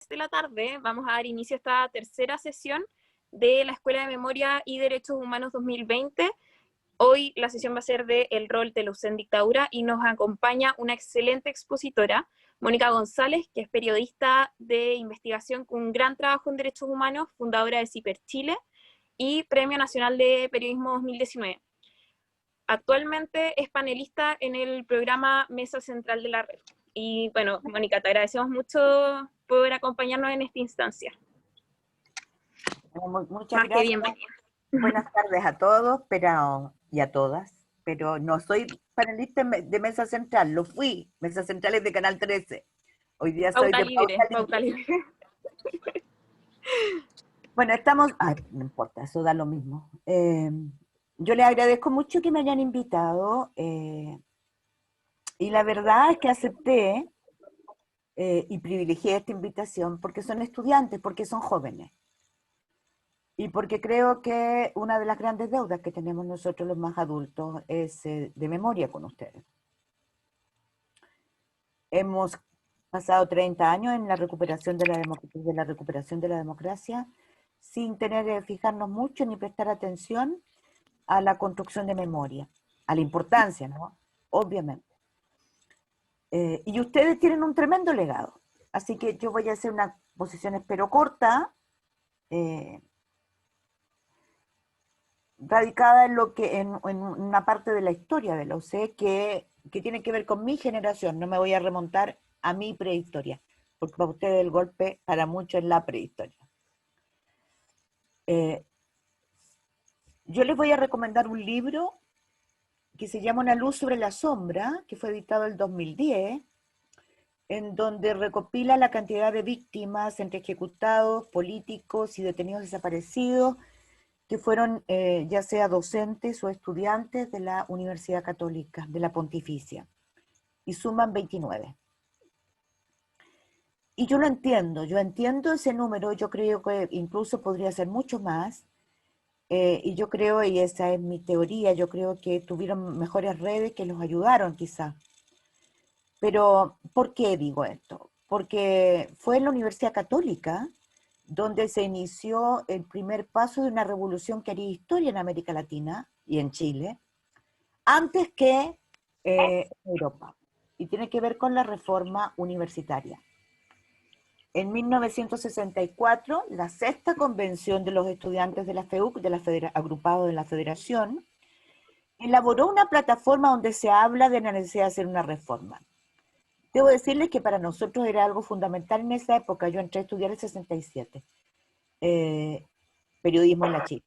de la tarde vamos a dar inicio a esta tercera sesión de la Escuela de Memoria y Derechos Humanos 2020. Hoy la sesión va a ser de El rol de Luz en dictadura y nos acompaña una excelente expositora, Mónica González, que es periodista de investigación con un gran trabajo en derechos humanos, fundadora de CIPER Chile y Premio Nacional de Periodismo 2019. Actualmente es panelista en el programa Mesa Central de la Red. Y bueno, Mónica, te agradecemos mucho por acompañarnos en esta instancia. Muchas Más que gracias. bienvenida. Buenas tardes a todos y a todas, pero no soy panelista de Mesa Central, lo fui. Mesa Central es de Canal 13. Hoy día soy de Pauta Libre. Bueno, estamos... no importa, eso da lo mismo. Yo les agradezco mucho que me hayan invitado y la verdad es que acepté y privilegié esta invitación porque son estudiantes, porque son jóvenes. Y porque creo que una de las grandes deudas que tenemos nosotros los más adultos es de memoria con ustedes. Hemos pasado 30 años en la recuperación de la democracia sin tener que fijarnos mucho ni prestar atención a la construcción de memoria, a la importancia, ¿no? Obviamente. Y ustedes tienen un tremendo legado. Así que yo voy a hacer una posición, espero, corta, radicada en una parte de la historia de la UC que tiene que ver con mi generación. No me voy a remontar a mi prehistoria, porque para ustedes el golpe, para muchos, es la prehistoria. Yo les voy a recomendar un libro que se llama Una luz sobre la sombra, que fue editado en el 2010, en donde recopila la cantidad de víctimas entre ejecutados, políticos y detenidos desaparecidos, que fueron ya sea docentes o estudiantes de la Universidad Católica, de la Pontificia, y suman 29. Y yo entiendo ese número, yo creo que incluso podría ser mucho más, y yo creo, y esa es mi teoría, yo creo que tuvieron mejores redes que los ayudaron quizá. Pero, ¿por qué digo esto? Porque fue en la Universidad Católica donde se inició el primer paso de una revolución que haría historia en América Latina y en Chile, antes que Europa. Y tiene que ver con la reforma universitaria. En 1964, la sexta convención de los estudiantes de la FEUC, agrupados en la Federación, elaboró una plataforma donde se habla de la necesidad de hacer una reforma. Debo decirles que para nosotros era algo fundamental en esa época. Yo entré a estudiar en el 67, periodismo en la Chile.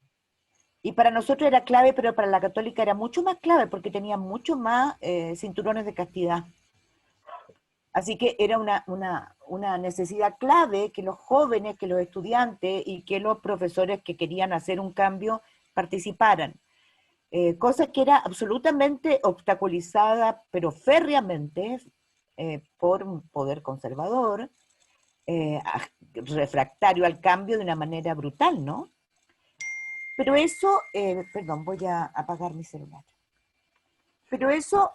Y para nosotros era clave, pero para la católica era mucho más clave porque tenía mucho más cinturones de castidad. Así que era una necesidad clave que los jóvenes, que los estudiantes y que los profesores que querían hacer un cambio participaran. Cosa que era absolutamente obstaculizada, pero férreamente, por un poder conservador, refractario al cambio de una manera brutal, ¿no? Pero eso, perdón, voy a apagar mi celular. Pero eso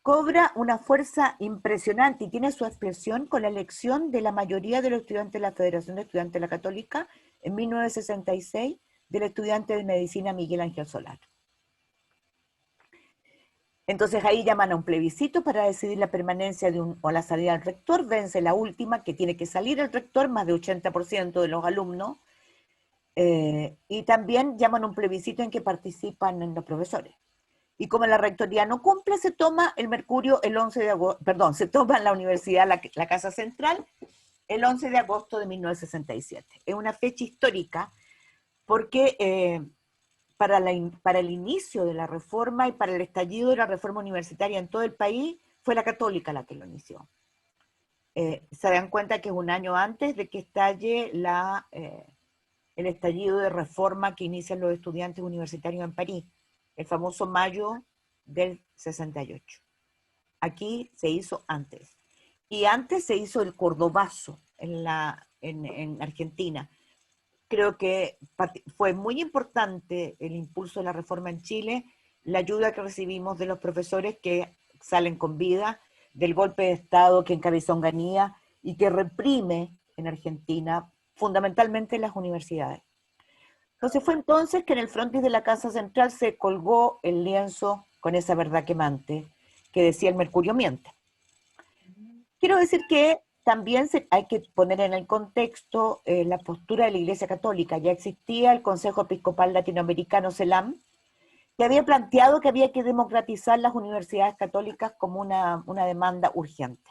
cobra una fuerza impresionante y tiene su expresión con la elección de la mayoría de los estudiantes de la Federación de Estudiantes de la Católica en 1966 del estudiante de medicina Miguel Ángel Solar. Entonces ahí llaman a un plebiscito para decidir la permanencia o la salida del rector, vence la última, que tiene que salir el rector, más de 80% de los alumnos, y también llaman a un plebiscito en que participan los profesores. Y como la rectoría no cumple, se toma el Mercurio el 11 de agosto, perdón, se toma en la universidad, la Casa Central, el 11 de agosto de 1967. Es una fecha histórica porque para el inicio de la reforma y para el estallido de la reforma universitaria en todo el país, fue la Católica la que lo inició. Se dan cuenta que es un año antes de que estalle el estallido de reforma que inician los estudiantes universitarios en París, el famoso mayo del 68. Aquí se hizo antes. Y antes se hizo el Cordobazo en Argentina. Creo que fue muy importante el impulso de la reforma en Chile, la ayuda que recibimos de los profesores que salen con vida, del golpe de Estado que encabezó Onganía y que reprime en Argentina, fundamentalmente en las universidades. Entonces fue entonces que en el frontis de la Casa Central se colgó el lienzo con esa verdad quemante que decía el mercurio miente. Quiero decir que también hay que poner en el contexto la postura de la Iglesia Católica. Ya existía el Consejo Episcopal Latinoamericano, CELAM, que había planteado que había que democratizar las universidades católicas como una demanda urgente.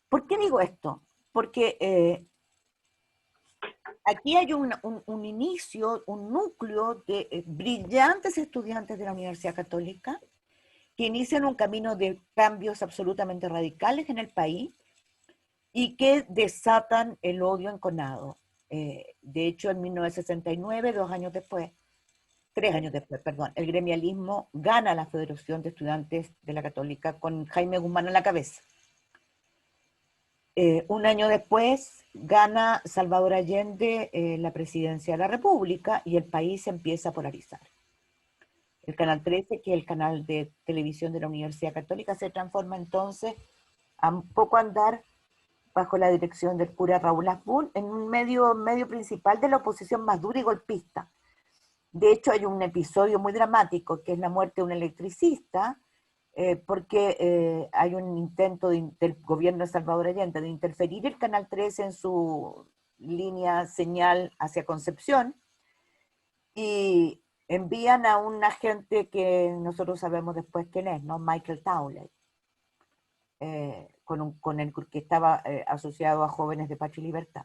¿Por qué digo esto? Porque aquí hay un inicio, un núcleo de brillantes estudiantes de la Universidad Católica que inician un camino de cambios absolutamente radicales en el país y que desatan el odio enconado. De hecho, en 1969, 3 años después, perdón, el gremialismo gana la Federación de Estudiantes de la Católica con Jaime Guzmán a la cabeza. Un año después gana Salvador Allende la presidencia de la República y el país se empieza a polarizar. El Canal 13, que es el canal de televisión de la Universidad Católica, se transforma entonces a un poco andar bajo la dirección del cura Raúl Azbún en un medio principal de la oposición más dura y golpista. De hecho, hay un episodio muy dramático, que es la muerte de un electricista, porque hay un intento del gobierno de Salvador Allende de interferir el Canal 13 en su línea señal hacia Concepción, y envían a un agente que nosotros sabemos después quién es, ¿no? Michael Townley, con el que estaba asociado a jóvenes de Patria y Libertad,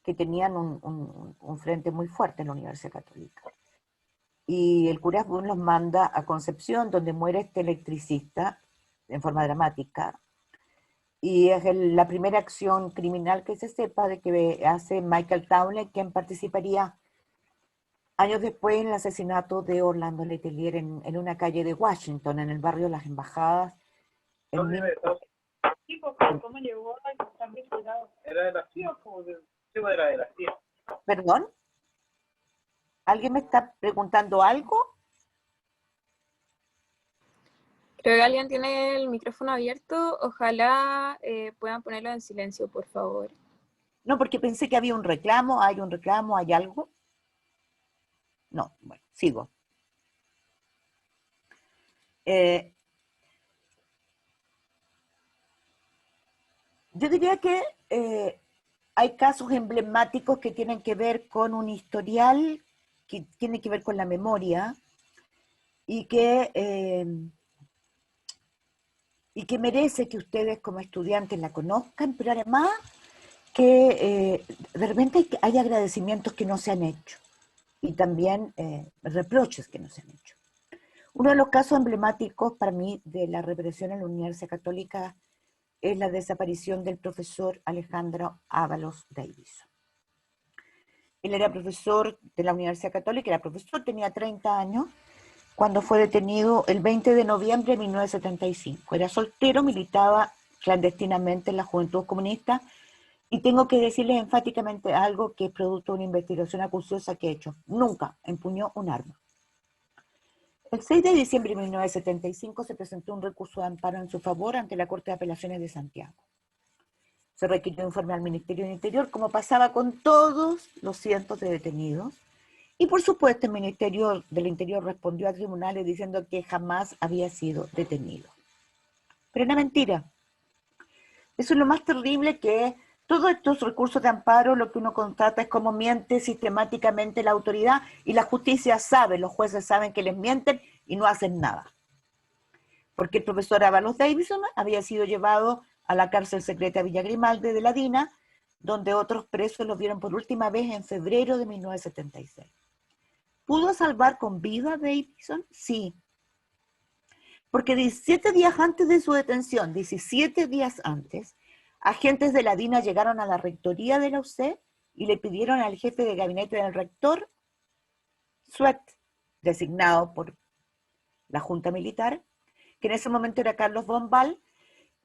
que tenían un frente muy fuerte en la Universidad Católica. Y el cura Asbun los manda a Concepción, donde muere este electricista en forma dramática, y es la primera acción criminal que se sepa de que hace Michael Townley, quien participaría años después en el asesinato de Orlando Letelier en una calle de Washington, en el barrio de las Embajadas. ¿Cómo llegó a cambio de cuidado? ¿Era de la CIA o era de la CIA? ¿Perdón? ¿Alguien me está preguntando algo? Creo que alguien tiene el micrófono abierto. Ojalá puedan ponerlo en silencio, por favor. No, porque pensé que había un reclamo, hay algo. No, bueno, sigo. Yo diría que hay casos emblemáticos que tienen que ver con un historial, que tiene que ver con la memoria, y que merece que ustedes como estudiantes la conozcan, pero además que de repente hay agradecimientos que no se han hecho y también reproches que no se han hecho. Uno de los casos emblemáticos para mí de la represión en la Universidad Católica es la desaparición del profesor Alejandro Ábalos Davison. Él era profesor de la Universidad Católica, tenía 30 años, cuando fue detenido el 20 de noviembre de 1975. Era soltero, militaba clandestinamente en la Juventud Comunista, y tengo que decirles enfáticamente algo que es producto de una investigación acuciosa que he hecho. Nunca empuñó un arma. El 6 de diciembre de 1975 se presentó un recurso de amparo en su favor ante la Corte de Apelaciones de Santiago. Se requirió informe al Ministerio del Interior, como pasaba con todos los cientos de detenidos. Y por supuesto el Ministerio del Interior respondió a tribunales diciendo que jamás había sido detenido. Pero era mentira. Eso es lo más terrible, que todos estos recursos de amparo, lo que uno constata es cómo miente sistemáticamente la autoridad, y la justicia sabe, los jueces saben que les mienten y no hacen nada. Porque el profesor Ábalos Davison había sido llevado a la cárcel secreta Villa Grimaldi de la DINA, donde otros presos lo vieron por última vez en febrero de 1976. ¿Pudo salvar con vida a Davison? Sí. Porque 17 días antes de su detención, 17 días antes, agentes de la DINA llegaron a la rectoría de la UC y le pidieron al jefe de gabinete del rector, Sweat, designado por la Junta Militar, que en ese momento era Carlos Bombal,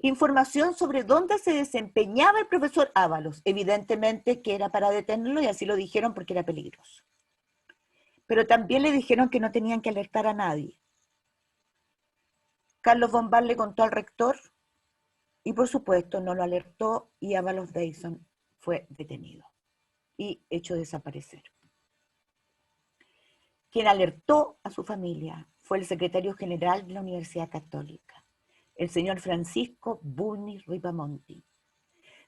información sobre dónde se desempeñaba el profesor Ábalos. Evidentemente que era para detenerlo, y así lo dijeron porque era peligroso. Pero también le dijeron que no tenían que alertar a nadie. Carlos Bombal le contó al rector Y por supuesto no lo alertó y Ábalos Dyson fue detenido y hecho desaparecer. Quien alertó a su familia fue el secretario general de la Universidad Católica, el señor Francisco Bulnes Ripamonti.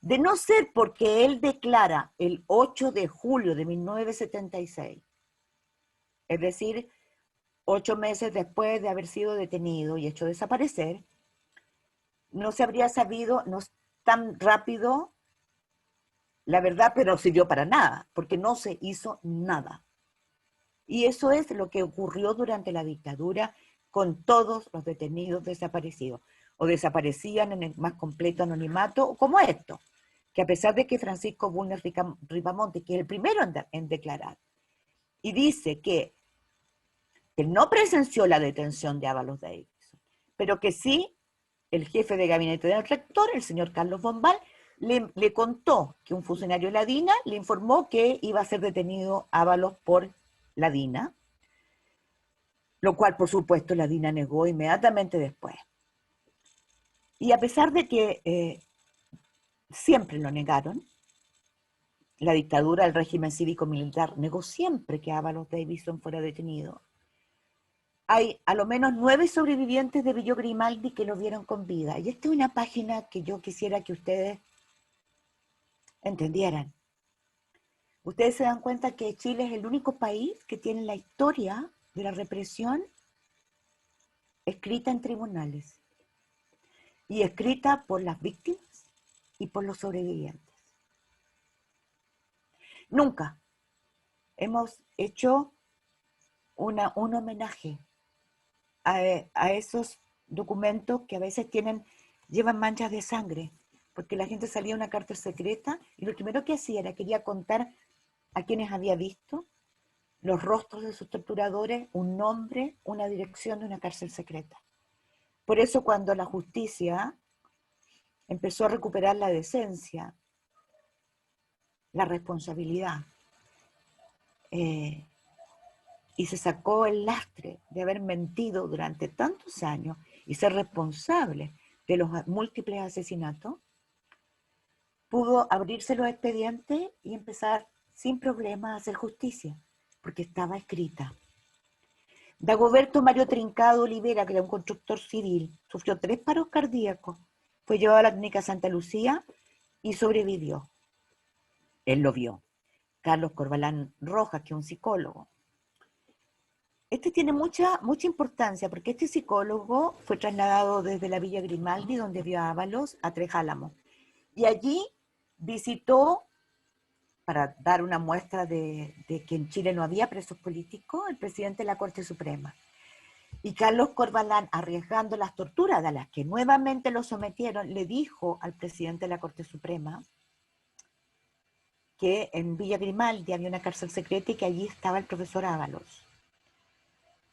De no ser porque él declara el 8 de julio de 1976, es decir, 8 meses después de haber sido detenido y hecho desaparecer, no se habría sabido, no tan rápido, la verdad, pero no sirvió para nada, porque no se hizo nada. Y eso es lo que ocurrió durante la dictadura con todos los detenidos desaparecidos, o desaparecían en el más completo anonimato, como esto, que a pesar de que Francisco Bulnes Ripamonti, que es el primero en declarar, y dice que no presenció la detención de Ábalos Davidson, pero que sí el jefe de gabinete del rector, el señor Carlos Bombal, le contó que un funcionario de la DINA le informó que iba a ser detenido Ábalos por la DINA, lo cual por supuesto la DINA negó inmediatamente después. Y a pesar de que siempre lo negaron, la dictadura, el régimen cívico-militar negó siempre que Ábalos Davidson fuera detenido. Hay a lo menos 9 sobrevivientes de Villa Grimaldi que lo vieron con vida. Y esta es una página que yo quisiera que ustedes entendieran. Ustedes se dan cuenta que Chile es el único país que tiene la historia de la represión escrita en tribunales y escrita por las víctimas y por los sobrevivientes. Nunca hemos hecho un homenaje a esos documentos que a veces llevan manchas de sangre, porque la gente salía a una cárcel secreta y lo primero que hacía era quería contar a quienes había visto, los rostros de sus torturadores, un nombre, una dirección de una cárcel secreta. Por eso cuando la justicia empezó a recuperar la decencia, la responsabilidad, y se sacó el lastre de haber mentido durante tantos años y ser responsable de los múltiples asesinatos, pudo abrirse los expedientes y empezar sin problema a hacer justicia, porque estaba escrita. Dagoberto Mario Trincado Olivera, que era un constructor civil, sufrió 3 paros cardíacos, fue llevado a la clínica Santa Lucía y sobrevivió. Él lo vio. Carlos Corbalán Rojas, que es un psicólogo. Este tiene mucha importancia porque este psicólogo fue trasladado desde la Villa Grimaldi, donde vio a Ábalos, a Tres Álamos. Y allí visitó, para dar una muestra de que en Chile no había presos políticos, el presidente de la Corte Suprema. Y Carlos Corbalán, arriesgando las torturas a las que nuevamente lo sometieron, le dijo al presidente de la Corte Suprema que en Villa Grimaldi había una cárcel secreta y que allí estaba el profesor Ábalos.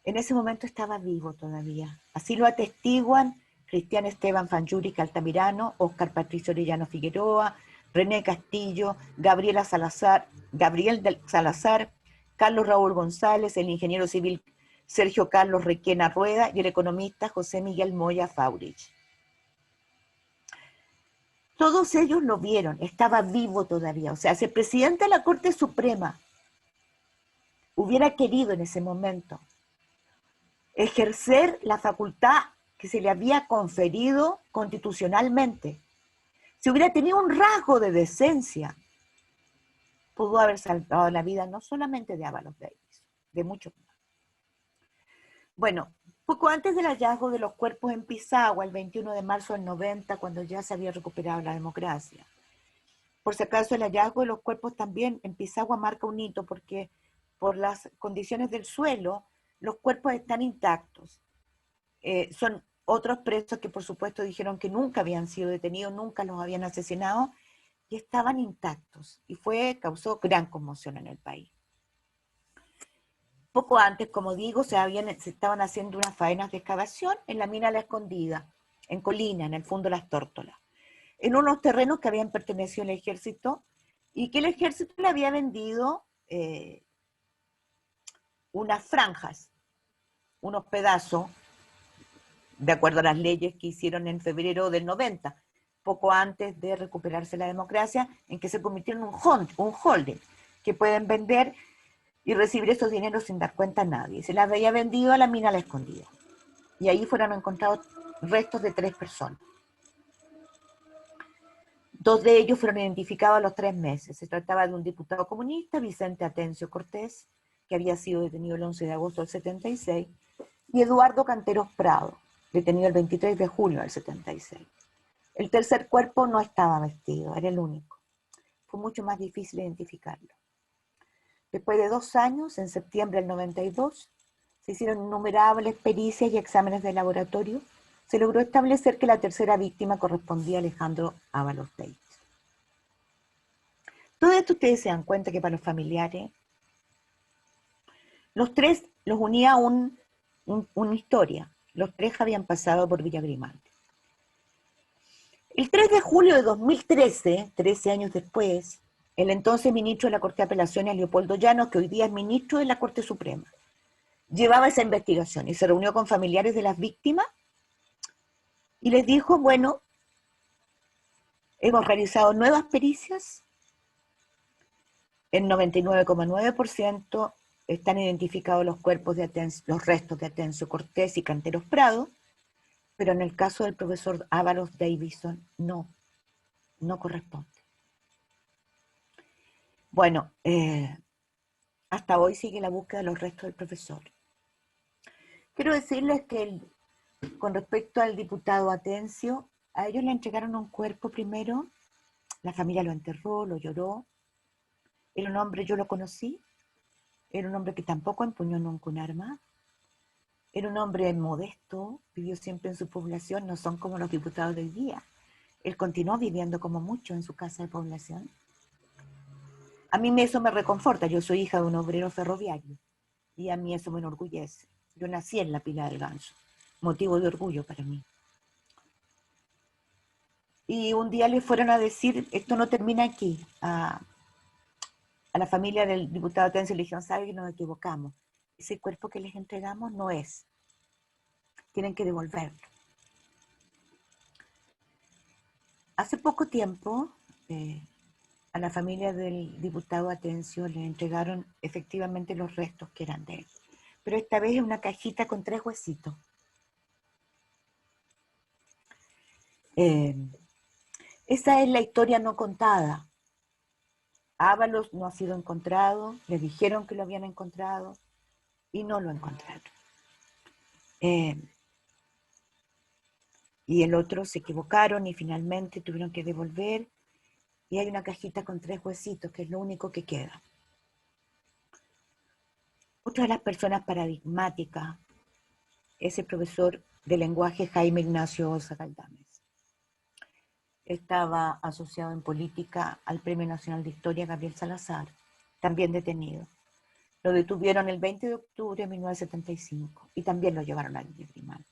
En ese momento estaba vivo todavía. Así lo atestiguan Cristian Esteban Fanjuri Altamirano, Óscar Patricio Orellano Figueroa, René Castillo, Gabriel Salazar, Carlos Raúl González, el ingeniero civil Sergio Carlos Requena Rueda y el economista José Miguel Moya Faurich. Todos ellos lo vieron, estaba vivo todavía. O sea, si el presidente de la Corte Suprema hubiera querido en ese momento ejercer la facultad que se le había conferido constitucionalmente, si hubiera tenido un rasgo de decencia, pudo haber salvado la vida no solamente de Ábalos Davidson, de muchos más. Bueno, poco antes del hallazgo de los cuerpos en Pisagua, el 21 de marzo del 90, cuando ya se había recuperado la democracia. Por si acaso, el hallazgo de los cuerpos también en Pisagua marca un hito, porque por las condiciones del suelo, los cuerpos están intactos. Son otros presos que por supuesto dijeron que nunca habían sido detenidos, nunca los habían asesinado, y estaban intactos. Y causó gran conmoción en el país. Poco antes, como digo, se estaban haciendo unas faenas de excavación en la mina La Escondida, en Colina, en el fondo de Las Tórtolas, en unos terrenos que habían pertenecido al ejército y que el ejército le había vendido unas franjas, unos pedazos, de acuerdo a las leyes que hicieron en febrero del 90. poco antes de recuperarse la democracia, en que se convirtieron en un holding, que pueden vender y recibir esos dineros sin dar cuenta a nadie. Se las había vendido a la mina a la escondida. Y ahí fueron encontrados restos de 3 personas. 2 de ellos fueron identificados a los 3 meses. Se trataba de un diputado comunista, Vicente Atencio Cortés, que había sido detenido el 11 de agosto del 76, y Eduardo Canteros Prado, detenido el 23 de junio del 76. El tercer cuerpo no estaba vestido, era el único. Fue mucho más difícil identificarlo. Después de 2 años, en septiembre del 92, se hicieron innumerables pericias y exámenes de laboratorio. Se logró establecer que la tercera víctima correspondía a Alejandro Ábalos Davis. Todo esto ustedes se dan cuenta que para los familiares, los 3 los unía una historia. Los 3 habían pasado por Villa Grimaldi. El 3 de julio de 2013, 13 años después, el entonces ministro de la Corte de Apelaciones, Leopoldo Llanos, que hoy día es ministro de la Corte Suprema, llevaba esa investigación y se reunió con familiares de las víctimas y les dijo, bueno, hemos realizado nuevas pericias, en 99,9% están identificados los cuerpos los restos de Atencio Cortés y Canteros Prado, pero en el caso del profesor Ábalos Davison no corresponde. Bueno, hasta hoy sigue la búsqueda de los restos del profesor. Quiero decirles que con respecto al diputado Atencio, a ellos le entregaron un cuerpo primero, la familia lo enterró, lo lloró. Era un hombre, yo lo conocí, era un hombre que tampoco empuñó nunca un arma, era un hombre modesto, vivió siempre en su población, no son como los diputados de hoy día. Él continuó viviendo como mucho en su casa de población. A mí eso me reconforta, yo soy hija de un obrero ferroviario y a mí eso me enorgullece. Yo nací en la Pila del Ganso, motivo de orgullo para mí. Y un día le fueron a decir, esto no termina aquí, a la familia del diputado Atencio le dijeron, ¿sabe que nos equivocamos? Ese cuerpo que les entregamos no es. Tienen que devolverlo. Hace poco tiempo, a la familia del diputado Atencio le entregaron efectivamente los restos que eran de él. Pero esta vez es una cajita con 3 huesitos. Esa es la historia no contada. Ábalos no ha sido encontrado, le dijeron que lo habían encontrado y no lo encontraron. Y el otro se equivocaron y finalmente tuvieron que devolver y hay una cajita con 3 huesitos, que es lo único que queda. Otra de las personas paradigmáticas es el profesor de lenguaje Jaime Ignacio Ossa Galdames. Estaba asociado en política al Premio Nacional de Historia Gabriel Salazar, también detenido. Lo detuvieron el 20 de octubre de 1975 y también lo llevaron a Villa Grimaldi.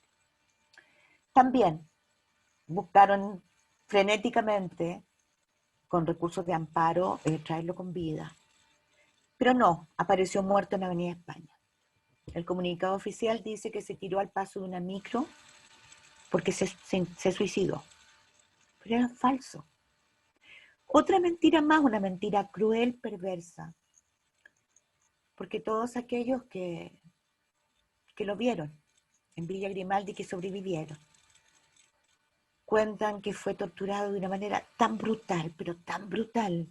También buscaron frenéticamente, con recursos de amparo, traerlo con vida. Pero no, apareció muerto en la Avenida España. El comunicado oficial dice que se tiró al paso de una micro porque se suicidó. Pero era falso. Otra mentira más, una mentira cruel, perversa. Porque todos aquellos que lo vieron en Villa Grimaldi, que sobrevivieron, cuentan que fue torturado de una manera tan brutal, pero tan brutal,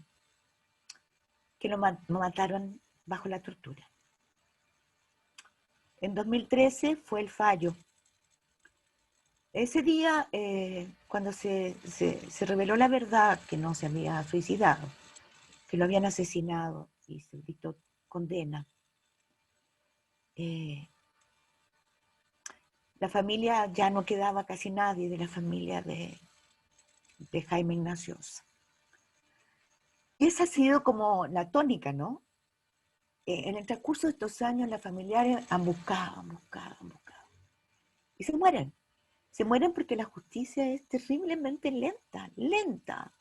que lo mataron bajo la tortura. En 2013 fue el fallo. Ese día, cuando se reveló la verdad, que no se había suicidado, que lo habían asesinado y se dictó condena, la familia, ya no quedaba casi nadie de la familia de Jaime Ignacio Ossa. Y esa ha sido como la tónica, ¿no? En el transcurso de estos años, las familiares han buscado. Y se mueren. Se mueren porque la justicia es terriblemente lenta.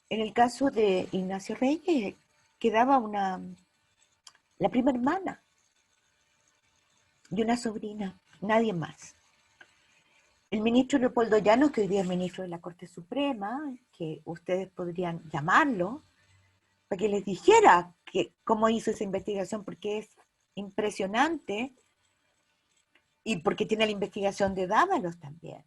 En el caso de Ignacio Reyes, quedaba la prima hermana y una sobrina, nadie más. El ministro Leopoldo Llanos, que hoy día es ministro de la Corte Suprema, que ustedes podrían llamarlo, para que les dijera cómo hizo esa investigación, porque es impresionante y porque tiene la investigación de Dávalos también.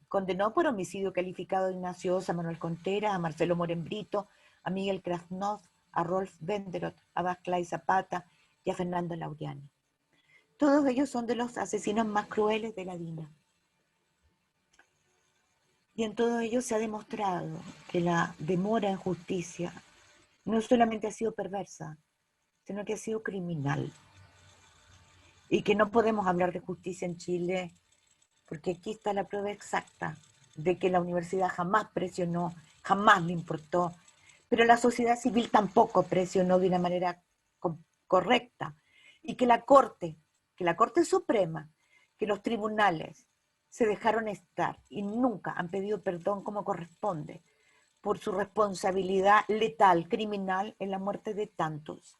Condenó por homicidio calificado a Ignacio Ossa, a Manuel Contreras, a Marcelo Morenbrito, a Miguel Krasnov, a Rolf Benderot, a Vaclav Zapata y a Fernando Laureani. Todos ellos son de los asesinos más crueles de la DINA. Y en todo ello se ha demostrado que la demora en justicia no solamente ha sido perversa, sino que ha sido criminal. Y que no podemos hablar de justicia en Chile porque aquí está la prueba exacta de que la universidad jamás presionó, jamás le importó, pero la sociedad civil tampoco presionó de una manera correcta, y que la Corte Suprema, que los tribunales se dejaron estar y nunca han pedido perdón como corresponde por su responsabilidad letal, criminal, en la muerte de tantos.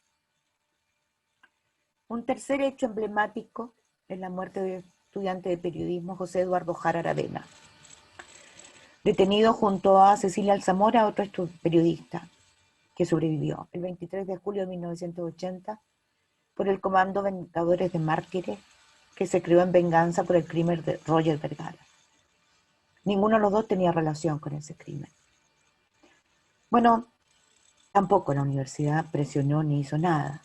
Un tercer hecho emblemático es la muerte del estudiante de periodismo José Eduardo Jara Aravena, detenido junto a Cecilia Alzamora, otro periodista que sobrevivió el 23 de julio de 1980 por el Comando Vengadores de Mártires, que se creó en venganza por el crimen de Roger Vergara. Ninguno de los dos tenía relación con ese crimen. Bueno, tampoco la universidad presionó ni hizo nada.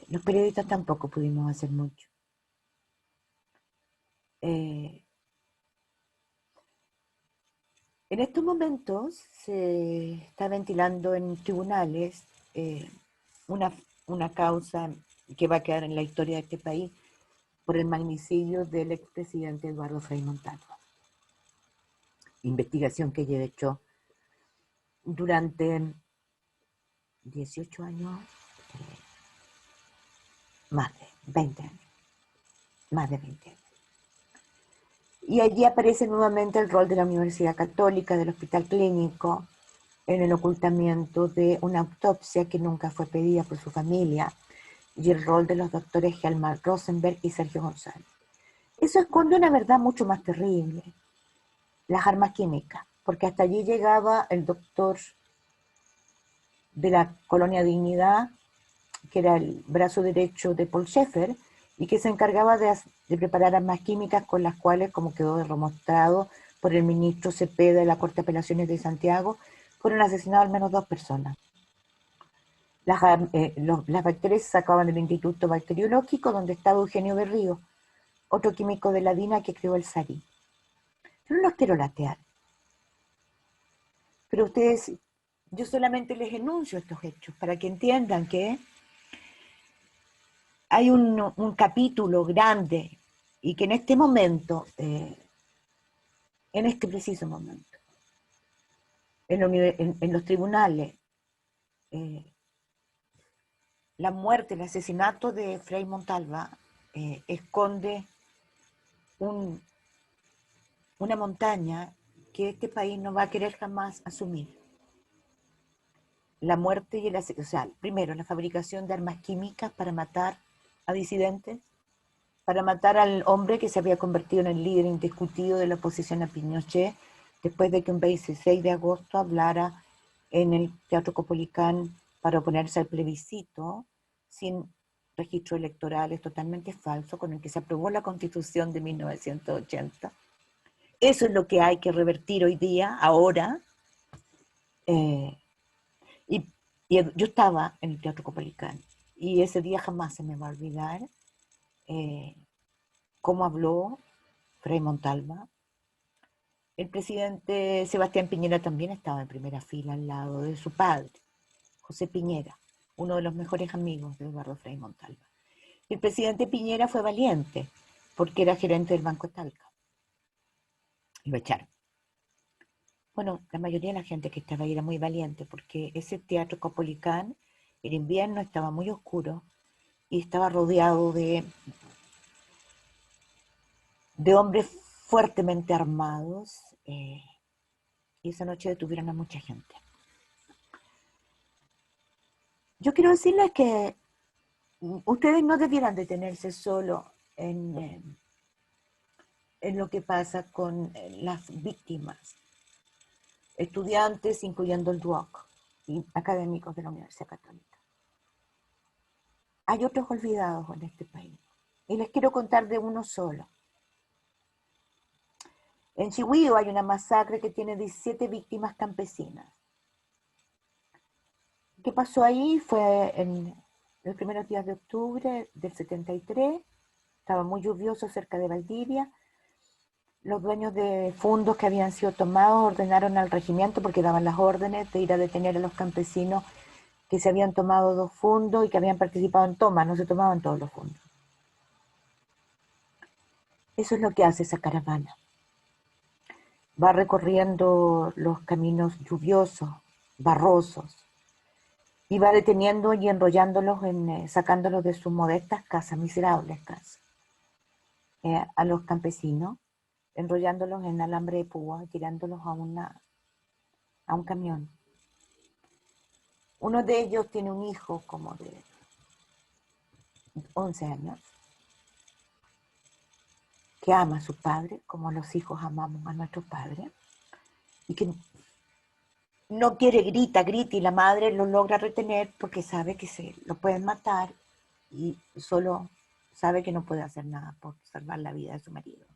Los periodistas tampoco pudimos hacer mucho. En estos momentos se está ventilando en tribunales una causa que va a quedar en la historia de este país por el magnicidio del expresidente Eduardo Frei Montalva. Investigación que lleva hecho durante 18 años, más de 20 años. Más de 20 años. Y allí aparece nuevamente el rol de la Universidad Católica, del Hospital Clínico, en el ocultamiento de una autopsia que nunca fue pedida por su familia, y el rol de los doctores Hjalmar Rosenberg y Sergio González. Eso esconde una verdad mucho más terrible, las armas químicas, porque hasta allí llegaba el doctor de la Colonia Dignidad, que era el brazo derecho de Paul Schaeffer, y que se encargaba de preparar armas químicas con las cuales, como quedó demostrado por el ministro Cepeda de la Corte de Apelaciones de Santiago, fueron asesinadas al menos 2 personas. Las bacterias se sacaban del Instituto Bacteriológico, donde estaba Eugenio Berrío, otro químico de la DINA que creó el SARI. Yo no los quiero latear, pero ustedes, yo solamente les enuncio estos hechos para que entiendan que hay un capítulo grande y que en este momento, en este preciso momento, en los tribunales, la muerte, el asesinato de Frei Montalva esconde una montaña que este país no va a querer jamás asumir. La muerte y primero, la fabricación de armas químicas para matar a disidentes, para matar al hombre que se había convertido en el líder indiscutido de la oposición a Pinochet, después de que un 26 de agosto hablara en el Teatro Copolicán para oponerse al plebiscito, sin registro electoral, es totalmente falso, con el que se aprobó la Constitución de 1980. Eso es lo que hay que revertir hoy día, ahora. Y yo estaba en el Teatro Copolicán, y ese día jamás se me va a olvidar cómo habló Frei Montalva. El presidente Sebastián Piñera también estaba en primera fila al lado de su padre, José Piñera, uno de los mejores amigos de Eduardo Frei Montalva. El presidente Piñera fue valiente porque era gerente del Banco Talca y lo echaron. Bueno, la mayoría de la gente que estaba ahí era muy valiente porque ese Teatro Copolicán, el invierno estaba muy oscuro y estaba rodeado de hombres fuertemente armados, y esa noche detuvieron a mucha gente. Yo quiero decirles que ustedes no debieran detenerse solo en es lo que pasa con las víctimas, estudiantes, incluyendo el DUOC, y académicos de la Universidad Católica. Hay otros olvidados en este país, y les quiero contar de uno solo. En Chihuahua hay una masacre que tiene 17 víctimas campesinas. ¿Qué pasó ahí? Fue en los primeros días de octubre del 73, estaba muy lluvioso cerca de Valdivia. Los dueños de fundos que habían sido tomados ordenaron al regimiento, porque daban las órdenes de ir a detener a los campesinos que se habían tomado 2 fundos y que habían participado en tomas, no se tomaban todos los fundos. Eso es lo que hace esa caravana. Va recorriendo los caminos lluviosos, barrosos, y va deteniendo y enrollándolos, sacándolos de sus modestas casas, miserables casas, a los campesinos, enrollándolos en alambre de púa y tirándolos a un camión. Uno de ellos tiene un hijo como de 11 años, que ama a su padre, como los hijos amamos a nuestros padres, y que no quiere, grita, y la madre lo logra retener porque sabe que se lo pueden matar y solo sabe que no puede hacer nada por salvar la vida de su marido.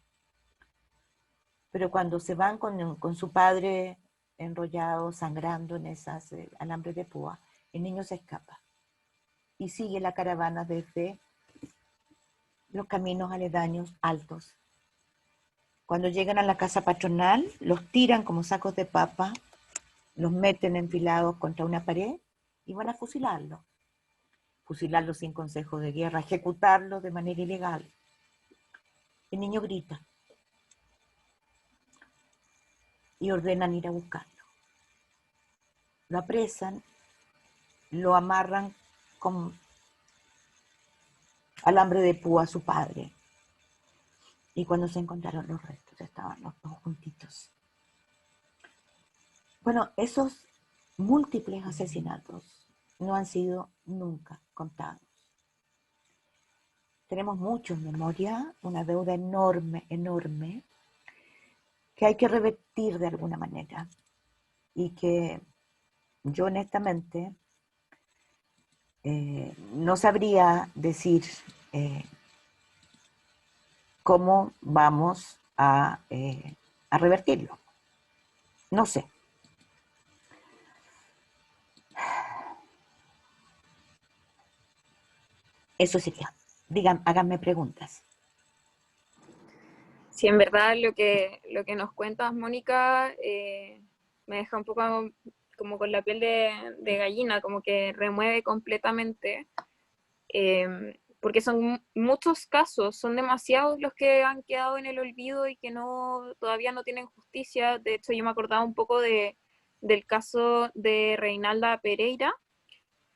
Pero cuando se van con su padre enrollado, sangrando en esas alambres de púa, el niño se escapa y sigue la caravana desde los caminos aledaños altos. Cuando llegan a la casa patronal, los tiran como sacos de papa, los meten enfilados contra una pared y van a fusilarlos. Fusilarlos sin consejo de guerra, ejecutarlos de manera ilegal. El niño grita y ordenan ir a buscarlo. Lo apresan, lo amarran con alambre de púa a su padre. Y cuando se encontraron los restos, estaban los 2 juntitos. Bueno, esos múltiples asesinatos no han sido nunca contados. Tenemos mucho en memoria, una deuda enorme, enorme, que hay que revertir de alguna manera. Y que yo honestamente no sabría decir cómo vamos a revertirlo. No sé. Eso sería. Digan, háganme preguntas. Sí, en verdad lo que nos cuentas, Mónica, me deja un poco como con la piel de gallina, como que remueve completamente, porque son muchos casos, son demasiados los que han quedado en el olvido y que todavía no tienen justicia. De hecho, yo me acordaba un poco del caso de Reinalda Pereira,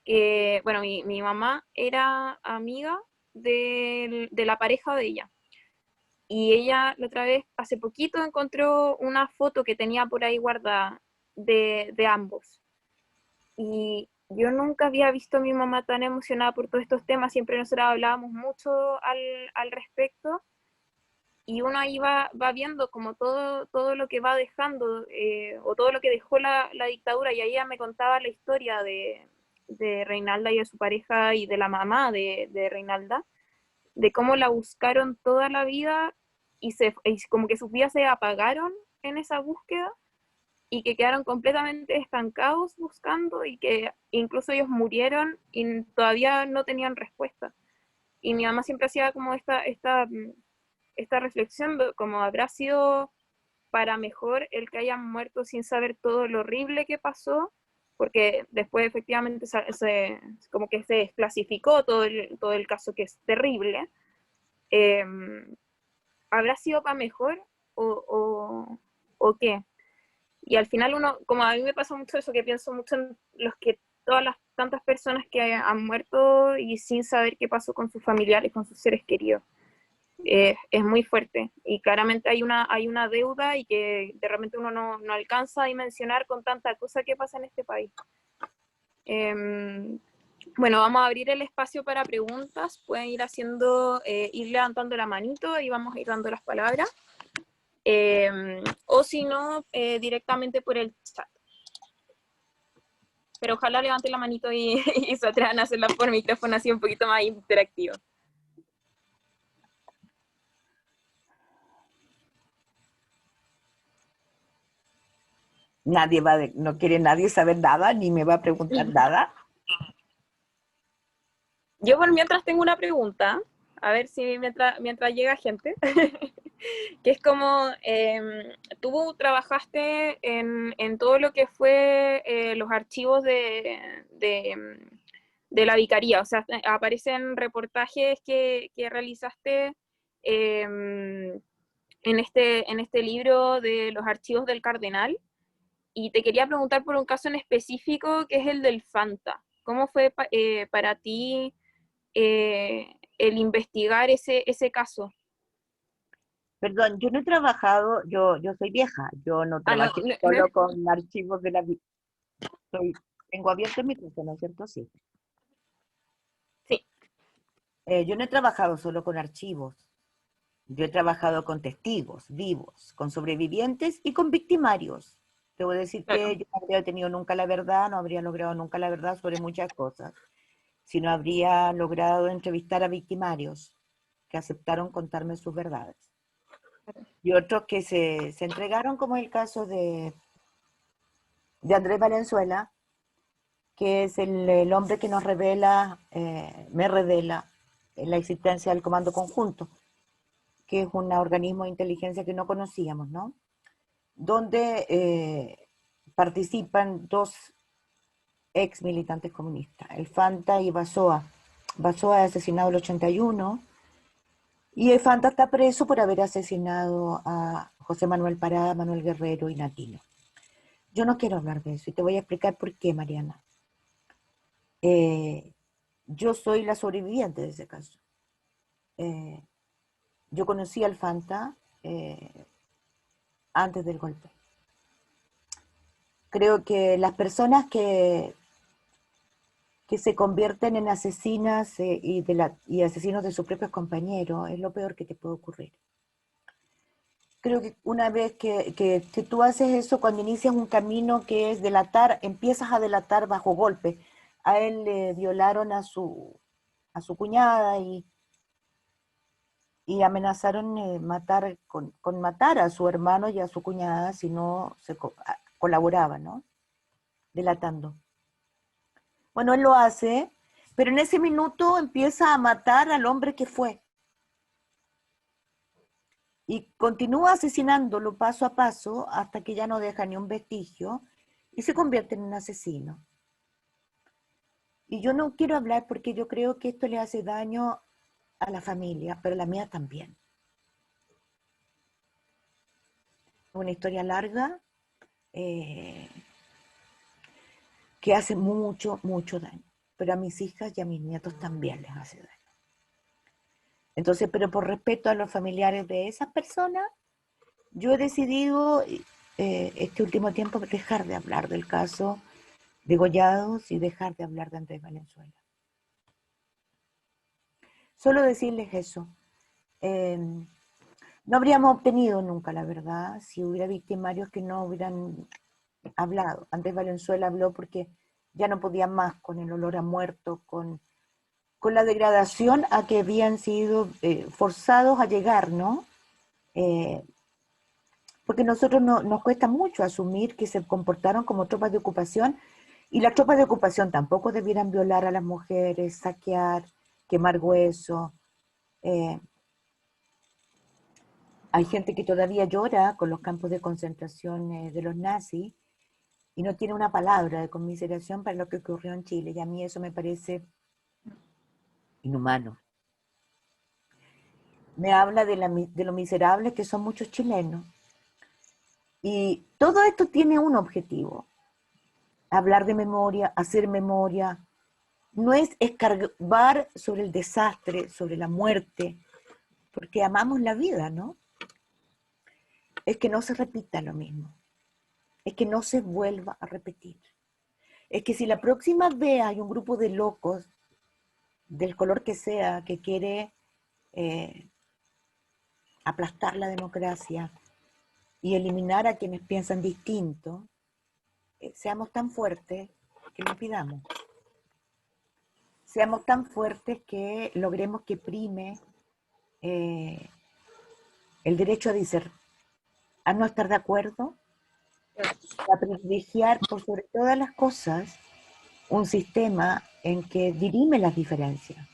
que, bueno, mi mamá era amiga de la pareja de ella. Y ella la otra vez, hace poquito, encontró una foto que tenía por ahí guardada de ambos. Y yo nunca había visto a mi mamá tan emocionada por todos estos temas, siempre nosotros hablábamos mucho al respecto, y uno ahí va viendo como todo lo que va dejando, o todo lo que dejó la dictadura, y ahí ella me contaba la historia de Reinalda y de su pareja y de la mamá de Reinalda, de cómo la buscaron toda la vida y como que sus vidas se apagaron en esa búsqueda y que quedaron completamente estancados buscando, y que incluso ellos murieron y todavía no tenían respuesta. Y mi mamá siempre hacía como esta reflexión, como habrá sido para mejor el que hayan muerto sin saber todo lo horrible que pasó, porque después efectivamente como que se desclasificó todo el caso, que es terrible. ¿Habrá sido para mejor o qué? Y al final uno, como a mí me pasa mucho eso, que pienso mucho en todas las tantas personas que han muerto y sin saber qué pasó con sus familiares, con sus seres queridos. Es muy fuerte, y claramente hay una deuda y que de repente uno no alcanza a dimensionar con tanta cosa que pasa en este país. Bueno, vamos a abrir el espacio para preguntas. Pueden ir ir levantando la manito y vamos a ir dando las palabras. o si no, directamente por el chat. Pero ojalá levanten la manito y, y se atrevan a hacerla por micrófono así un poquito más interactivo. No quiere nadie saber nada, ni me va a preguntar nada. Yo por mientras tengo una pregunta, a ver si mientras llega gente, que es como, tú trabajaste en todo lo que fue los archivos de la vicaría, o sea, aparecen reportajes que realizaste en este libro de los archivos del Cardenal, y te quería preguntar por un caso en específico, que es el del Fanta. ¿Cómo fue para ti el investigar ese caso? Perdón, yo no he trabajado, yo soy vieja, yo no Ah, no, trabajé no, solo con archivos de la vida. Tengo abierto el micrófono, ¿cierto? Sí. sí. Yo no he trabajado solo con archivos. Yo he trabajado con testigos vivos, con sobrevivientes y con victimarios. Debo decir Claro. que yo no habría tenido nunca la verdad, no habría logrado nunca la verdad sobre muchas cosas, si no habría logrado entrevistar a victimarios que aceptaron contarme sus verdades. Y otros que se entregaron, como el caso de Andrés Valenzuela, que es el hombre que nos revela, me revela la existencia del Comando Conjunto, que es un organismo de inteligencia que no conocíamos, ¿no? Donde participan dos ex militantes comunistas, el Fanta y Basoa. Basoa es asesinado en el 81 y el Fanta está preso por haber asesinado a José Manuel Parada, Manuel Guerrero y Natino. Yo no quiero hablar de eso y te voy a explicar por qué, Mariana. Yo soy la sobreviviente de ese caso. Yo conocí al Fanta antes del golpe. Creo que las personas que se convierten en asesinas y asesinos de sus propios compañeros es lo peor que te puede ocurrir. Creo que una vez que tú haces eso, cuando inicias un camino que es delatar, empiezas a delatar bajo golpe. A él le violaron a su cuñada y amenazaron matar con matar a su hermano y a su cuñada si no se colaboraba, ¿no? Delatando. Bueno, él lo hace, pero en ese minuto empieza a matar al hombre que fue. Y continúa asesinándolo paso a paso hasta que ya no deja ni un vestigio y se convierte en un asesino. Y yo no quiero hablar porque yo creo que esto le hace daño a la familia, pero a la mía también. Una historia larga que hace mucho, mucho daño. Pero a mis hijas y a mis nietos también les hace daño. Entonces, pero por respeto a los familiares de esas personas, yo he decidido este último tiempo dejar de hablar del caso de Gollados y dejar de hablar de Andrés Valenzuela. Solo decirles eso. No habríamos obtenido nunca la verdad si hubiera victimarios que no hubieran hablado. Andrés Valenzuela habló porque ya no podía más con el olor a muerto, con la degradación a que habían sido forzados a llegar, ¿no? Porque nosotros nos cuesta mucho asumir que se comportaron como tropas de ocupación y las tropas de ocupación tampoco debieran violar a las mujeres, saquear, quemar huesos. Hay gente que todavía llora con los campos de concentración de los nazis y no tiene una palabra de conmiseración para lo que ocurrió en Chile, y a mí eso me parece inhumano. Me habla de lo miserables que son muchos chilenos. Y todo esto tiene un objetivo: hablar de memoria, hacer memoria. No es escarbar sobre el desastre, sobre la muerte, porque amamos la vida, ¿no? Es que no se repita lo mismo. Es que no se vuelva a repetir. Es que si la próxima vez hay un grupo de locos, del color que sea, que quiere aplastar la democracia, y eliminar a quienes piensan distinto, seamos tan fuertes que lo pidamos. Seamos tan fuertes que logremos que prime el derecho a diser, a no estar de acuerdo, a privilegiar por sobre todas las cosas un sistema en que dirime las diferencias,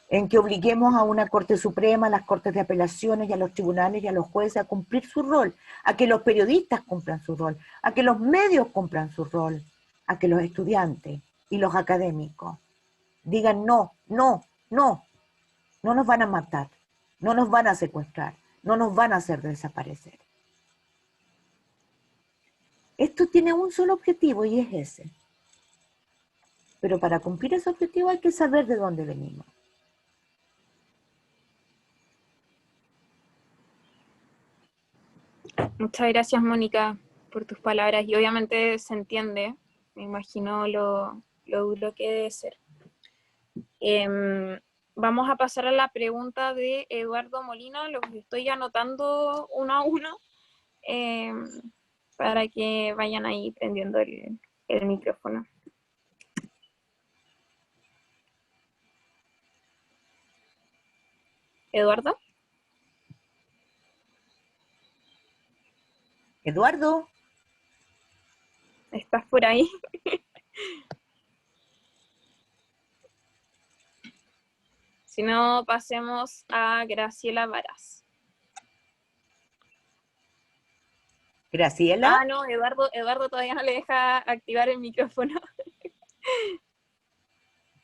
en que obliguemos a una Corte Suprema, a las Cortes de Apelaciones y a los tribunales y a los jueces a cumplir su rol, a que los periodistas cumplan su rol, a que los medios cumplan su rol, a que los estudiantes y los académicos digan no, no, no, no nos van a matar, no nos van a secuestrar, no nos van a hacer desaparecer. Esto tiene un solo objetivo y es ese. Pero para cumplir ese objetivo hay que saber de dónde venimos. Muchas gracias, Mónica, por tus palabras. Y obviamente se entiende, me imagino lo duro que debe ser. Vamos a pasar a la pregunta de Eduardo Molina, los estoy anotando uno a uno, para que vayan ahí prendiendo el micrófono. ¿Eduardo? Eduardo. ¿Estás por ahí? Si no, pasemos a Graciela Varas. Graciela. Ah, no, Eduardo todavía no le deja activar el micrófono.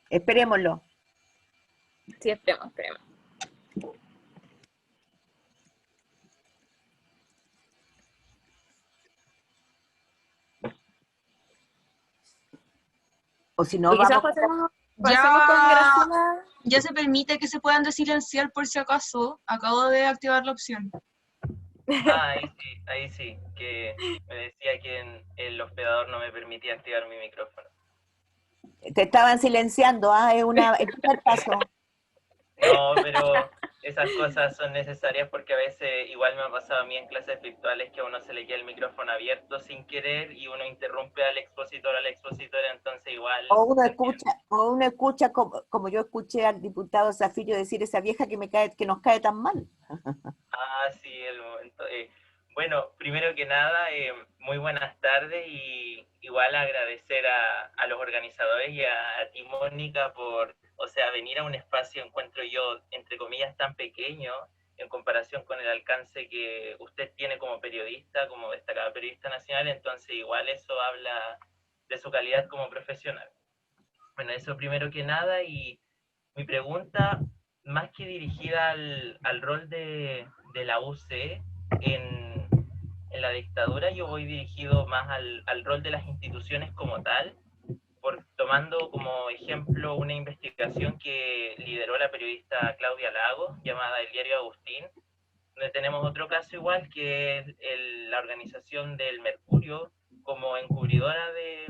Esperémoslo. Sí, esperemos. O si no, Y quizás vamos. pasemos con Graciela. Ya se permite que se puedan desilenciar por si acaso. Acabo de activar la opción. Ah, ahí sí, que me decía que el hospedador no me permitía activar mi micrófono. Te estaban silenciando, es el primer paso. No, pero esas cosas son necesarias porque a veces igual me ha pasado a mí en clases virtuales que a uno se le queda el micrófono abierto sin querer y uno interrumpe al expositor o a la expositora, entonces igual... O uno escucha como yo escuché al diputado Zafiro decir esa vieja que nos cae tan mal. Ah, sí, el momento. Bueno, primero que nada, muy buenas tardes y igual agradecer a los organizadores y a ti, Mónica, por, o sea, venir a un espacio, encuentro yo, entre comillas, tan pequeño en comparación con el alcance que usted tiene como periodista, como destacada periodista nacional, entonces igual eso habla de su calidad como profesional. Bueno, eso primero que nada, y mi pregunta, más que dirigida al rol de la UC en la dictadura, yo voy dirigido más al rol de las instituciones como tal, tomando como ejemplo una investigación que lideró la periodista Claudia Lagos, llamada El Diario Agustín, donde tenemos otro caso igual, que es la organización del Mercurio como encubridora de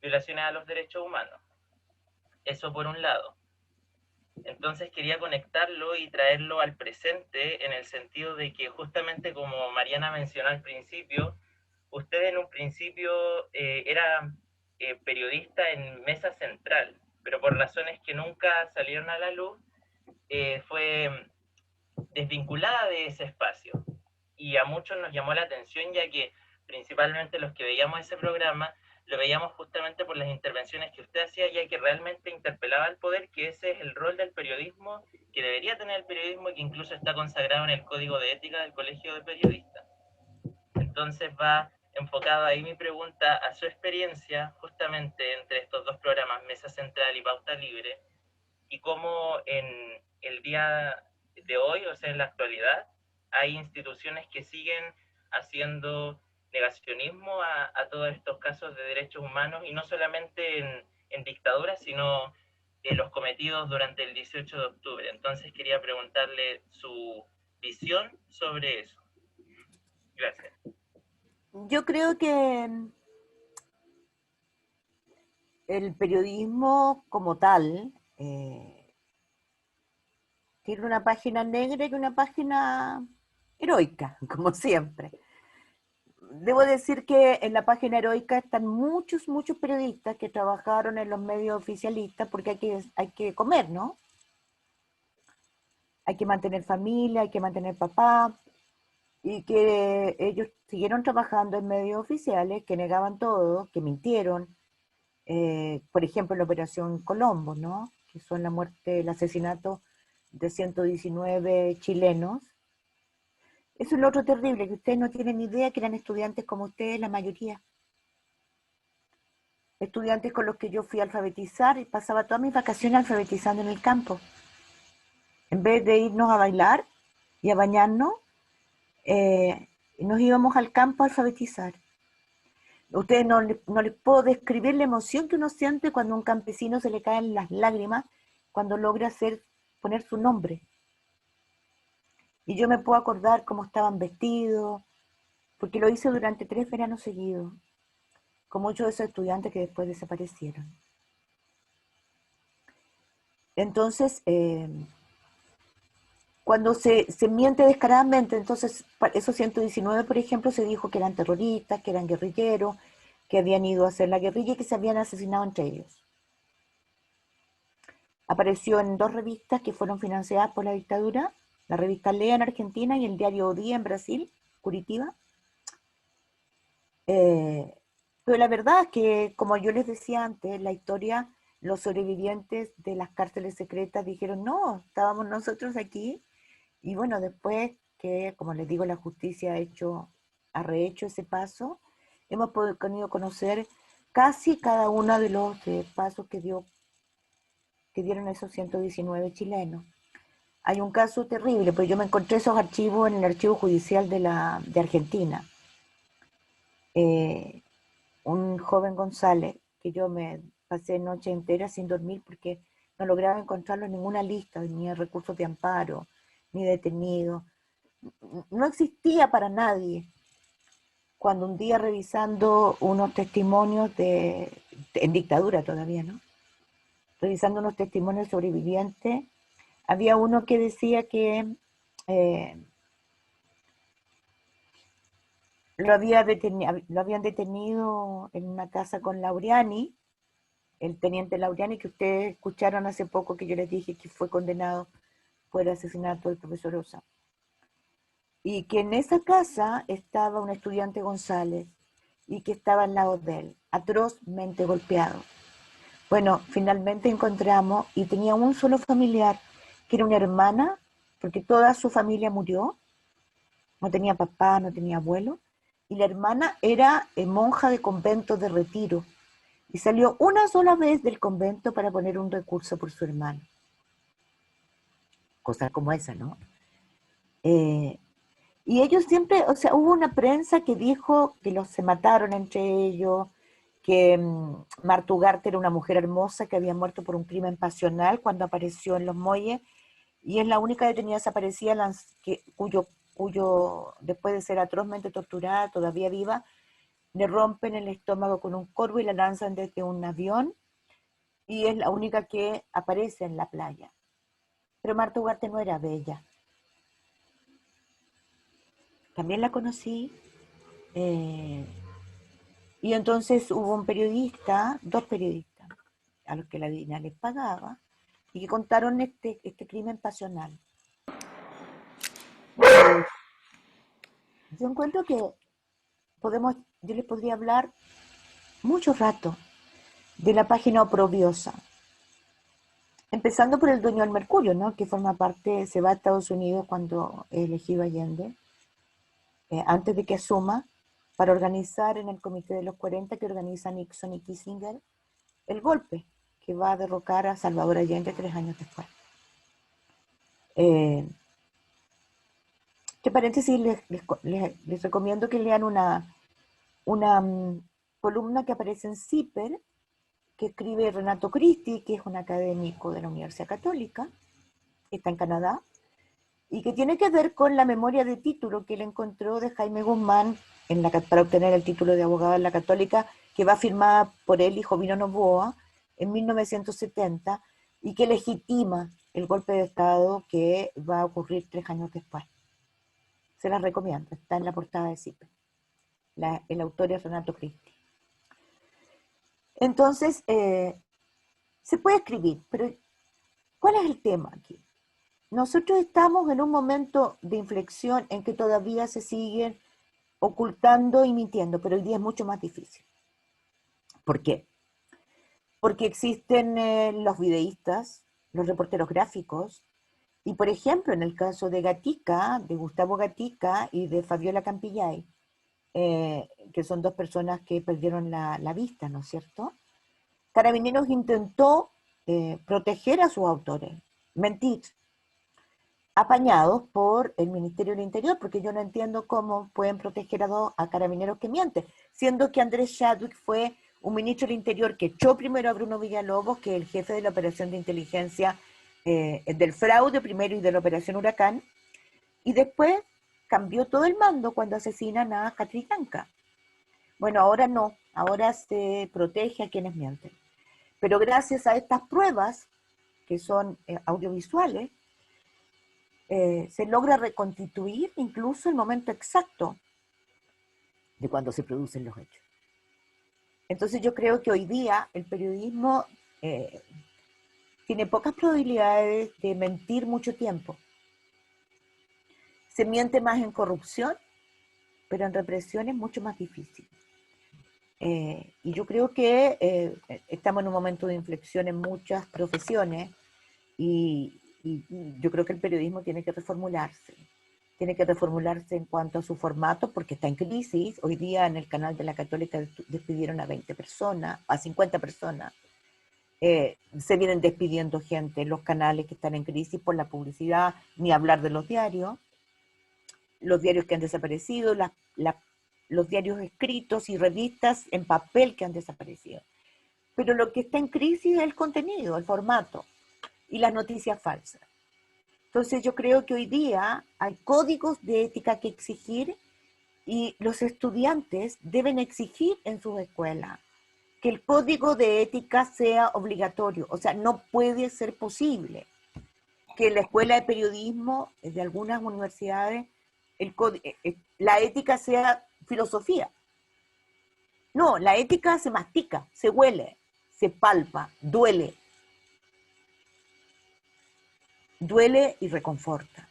violaciones a los derechos humanos. Eso por un lado. Entonces quería conectarlo y traerlo al presente en el sentido de que justamente como Mariana mencionó al principio, usted en un principio era periodista en Mesa Central, pero por razones que nunca salieron a la luz, fue desvinculada de ese espacio. Y a muchos nos llamó la atención, ya que principalmente los que veíamos ese programa, lo veíamos justamente por las intervenciones que usted hacía, ya que realmente interpelaba al poder, que ese es el rol del periodismo, que debería tener el periodismo y que incluso está consagrado en el Código de Ética del Colegio de Periodistas. Entonces va enfocada ahí mi pregunta a su experiencia justamente entre estos dos programas, Mesa Central y Pauta Libre, y cómo en el día de hoy, o sea, en la actualidad, hay instituciones que siguen haciendo negacionismo a todos estos casos de derechos humanos, y no solamente en dictaduras, sino en los cometidos durante el 18 de octubre. Entonces quería preguntarle su visión sobre eso. Gracias. Yo creo que el periodismo como tal tiene una página negra y una página heroica, como siempre. debo decir que en la página heroica están muchos periodistas que trabajaron en los medios oficialistas porque hay que comer, ¿no? Hay que mantener familia, hay que mantener papá, y que ellos siguieron trabajando en medios oficiales que negaban todo, que mintieron, por ejemplo, la Operación Colombo, ¿no? Que son la muerte, el asesinato de 119 chilenos. Eso es lo otro terrible, que ustedes no tienen ni idea que eran estudiantes como ustedes, la mayoría. Estudiantes con los que yo fui a alfabetizar y pasaba todas mis vacaciones alfabetizando en el campo. En vez de irnos a bailar y a bañarnos, nos íbamos al campo a alfabetizar. Ustedes no les puedo describir la emoción que uno siente cuando a un campesino se le caen las lágrimas cuando logra poner su nombre. Y yo me puedo acordar cómo estaban vestidos, porque lo hice durante 3 veranos seguidos, con muchos de esos estudiantes que después desaparecieron. Entonces, cuando se miente descaradamente, entonces esos 119, por ejemplo, se dijo que eran terroristas, que eran guerrilleros, que habían ido a hacer la guerrilla y que se habían asesinado entre ellos. Apareció en 2 revistas que fueron financiadas por la dictadura, la revista Lea en Argentina y el diario O Día en Brasil, Curitiba. Pero la verdad es que, como yo les decía antes, la historia, los sobrevivientes de las cárceles secretas dijeron, no, estábamos nosotros aquí. Y bueno, después que, como les digo, la justicia ha rehecho ese paso, hemos podido conocer casi cada uno de los pasos que dieron esos 119 chilenos. Hay un caso terrible, pues yo me encontré esos archivos en el archivo judicial de Argentina. Un joven González, que yo me pasé noche entera sin dormir porque no lograba encontrarlo en ninguna lista, ni de recursos de amparo, ni detenido. No existía para nadie. Cuando un día revisando unos testimonios en dictadura todavía, ¿no? Revisando unos testimonios sobrevivientes, había uno que decía que lo habían detenido en una casa con Laureani, el teniente Laureani, que ustedes escucharon hace poco, que yo les dije que fue condenado por el asesinato del profesor Osa. Y que en esa casa estaba un estudiante González y que estaba al lado de él, atrozmente golpeado. Bueno, finalmente encontramos y tenía un solo familiar, que era una hermana, porque toda su familia murió, no tenía papá, no tenía abuelo, y la hermana era monja de convento de retiro, y salió una sola vez del convento para poner un recurso por su hermano. Cosas como esa, ¿no? Y ellos siempre, o sea, hubo una prensa que dijo que se mataron entre ellos, que Marta Ugarte era una mujer hermosa que había muerto por un crimen pasional cuando apareció en los muelles, y es la única detenida desaparecida cuyo, después de ser atrozmente torturada, todavía viva, le rompen el estómago con un corvo y la lanzan desde un avión, y es la única que aparece en la playa. Pero Marta Ugarte no era bella. También la conocí, y entonces hubo un periodista, 2 periodistas, a los que la DINA les pagaba, y que contaron este crimen pasional. Yo encuentro que yo les podría hablar mucho rato de la página oprobiosa, empezando por el dueño del Mercurio, ¿no? Que forma parte, se va a Estados Unidos cuando es elegido Allende, antes de que asuma, para organizar en el Comité de los 40 que organiza Nixon y Kissinger el golpe que va a derrocar a Salvador Allende 3 años después. Que paréntesis, les recomiendo que lean una columna que aparece en CIPER, que escribe Renato Cristi, que es un académico de la Universidad Católica, que está en Canadá, y que tiene que ver con la memoria de título que él encontró de Jaime Guzmán para obtener el título de abogado en la Católica, que va firmada por él y Jovino Novoa en 1970, y que legitima el golpe de Estado que va a ocurrir 3 años después. Se las recomiendo, está en la portada de CIPER. el autor es Renato Cristi. Entonces, se puede escribir, pero ¿cuál es el tema aquí? Nosotros estamos en un momento de inflexión en que todavía se siguen ocultando y mintiendo, pero hoy día es mucho más difícil. ¿Por qué? Porque existen los videístas, los reporteros gráficos, y por ejemplo, en el caso de Gatica, de Gustavo Gatica y de Fabiola Campillay, que son dos personas que perdieron la vista, ¿no es cierto? Carabineros intentó proteger a sus autores, mentir, apañados por el Ministerio del Interior, porque yo no entiendo cómo pueden proteger a carabineros que mienten, siendo que Andrés Chadwick fue un ministro del Interior que echó primero a Bruno Villalobos, que es el jefe de la operación de inteligencia del fraude primero y de la operación Huracán, y después cambió todo el mando cuando asesinan a Catrillanca. Bueno, ahora no, ahora se protege a quienes mienten. Pero gracias a estas pruebas, que son audiovisuales, se logra reconstituir incluso el momento exacto de cuando se producen los hechos. Entonces yo creo que hoy día el periodismo tiene pocas probabilidades de mentir mucho tiempo. Se miente más en corrupción, pero en represión es mucho más difícil. Y yo creo que estamos en un momento de inflexión en muchas profesiones y yo creo que el periodismo tiene que reformularse. Tiene que reformularse en cuanto a su formato porque está en crisis. Hoy día en el canal de la Católica despidieron a 20 personas, a 50 personas. Se vienen despidiendo gente en los canales que están en crisis por la publicidad, ni hablar de los diarios que han desaparecido, los diarios escritos y revistas en papel que han desaparecido. Pero lo que está en crisis es el contenido, el formato y las noticias falsas. Entonces yo creo que hoy día hay códigos de ética que exigir y los estudiantes deben exigir en sus escuelas que el código de ética sea obligatorio. O sea, no puede ser posible que en la escuela de periodismo de algunas universidades la ética sea filosofía. No, la ética se mastica, se huele, se palpa, duele. Duele y reconforta.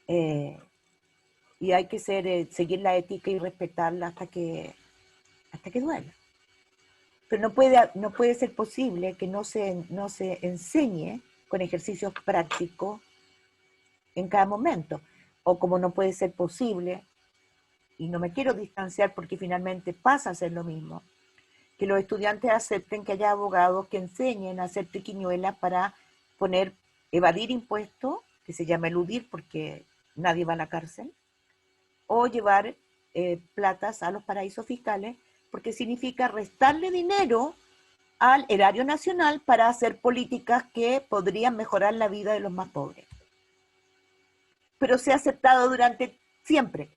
Y hay que seguir la ética y respetarla hasta que duela. Pero no puede ser posible que no se enseñe con ejercicios prácticos en cada momento. O como no puede ser posible, y no me quiero distanciar porque finalmente pasa a ser lo mismo, que los estudiantes acepten que haya abogados que enseñen a hacer triquiñuelas para evadir impuestos, que se llama eludir porque nadie va a la cárcel, o llevar platas a los paraísos fiscales, porque significa restarle dinero al erario nacional para hacer políticas que podrían mejorar la vida de los más pobres. Pero se ha aceptado durante siempre.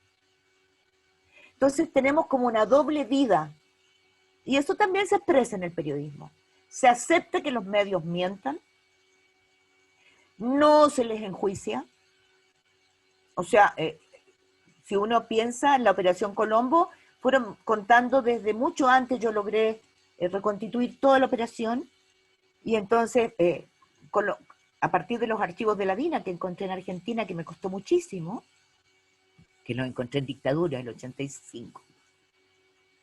Entonces tenemos como una doble vida, y eso también se expresa en el periodismo. Se acepta que los medios mientan, no se les enjuicia. O sea, si uno piensa en la Operación Colombo, fueron contando desde mucho antes, yo logré reconstituir toda la operación, y entonces, a partir de los archivos de la DINA que encontré en Argentina, que me costó muchísimo, que los encontré en dictadura, en el 85.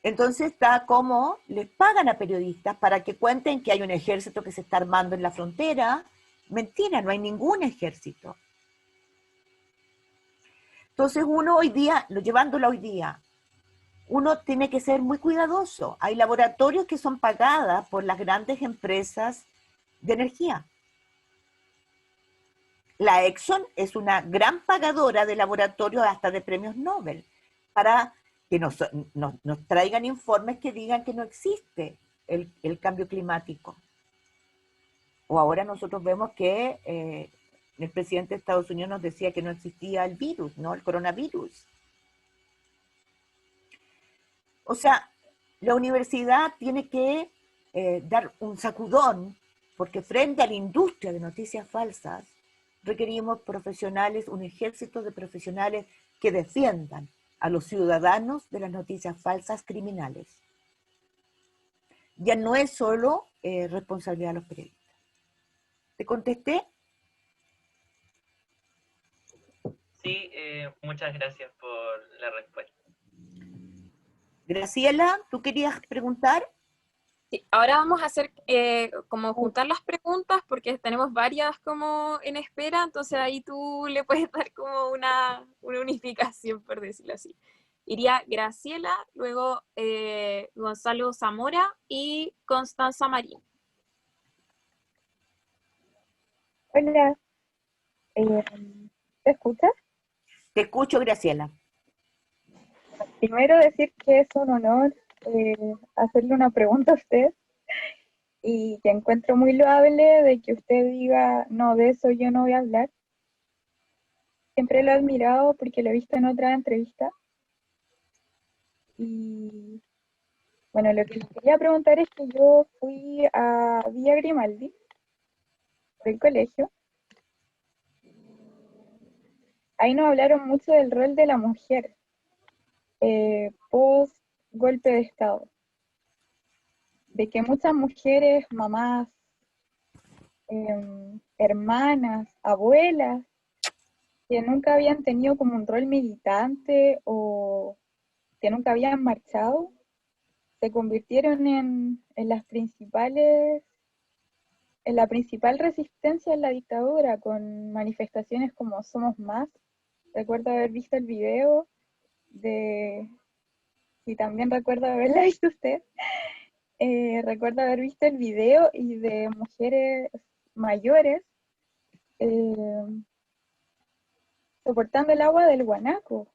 Entonces está como les pagan a periodistas para que cuenten que hay un ejército que se está armando en la frontera. Mentira, no hay ningún ejército. Entonces uno hoy día, llevándolo hoy día, uno tiene que ser muy cuidadoso. Hay laboratorios que son pagadas por las grandes empresas de energía. La Exxon es una gran pagadora de laboratorios hasta de premios Nobel para que nos traigan informes que digan que no existe el cambio climático. O ahora nosotros vemos que el presidente de Estados Unidos nos decía que no existía el virus, ¿no? El coronavirus. O sea, la universidad tiene que dar un sacudón, porque frente a la industria de noticias falsas, requerimos profesionales, un ejército de profesionales que defiendan a los ciudadanos de las noticias falsas criminales. Ya no es solo responsabilidad de los periodistas. ¿Te contesté? Sí, muchas gracias por la respuesta. Graciela, ¿tú querías preguntar? Sí, ahora vamos a hacer como juntar las preguntas porque tenemos varias como en espera, entonces ahí tú le puedes dar como una unificación, por decirlo así. Iría Graciela, luego Gonzalo Zamora y Constanza Marín. Hola, ¿te escuchas? Te escucho, Graciela. Primero decir que es un honor hacerle una pregunta a usted y que encuentro muy loable de que usted diga, no, de eso yo no voy a hablar. Siempre lo he admirado porque lo he visto en otra entrevista. Y bueno, lo que les quería preguntar es que yo fui a Villa Grimaldi, por el colegio. Ahí nos hablaron mucho del rol de la mujer post golpe de Estado. De que muchas mujeres, mamás, hermanas, abuelas, que nunca habían tenido como un rol militante o que nunca habían marchado, se convirtieron en la principal resistencia en la dictadura, con manifestaciones como Somos Más. Recuerdo haber visto el video y también recuerdo haberla visto usted, recuerdo haber visto el video y de mujeres mayores soportando el agua del guanaco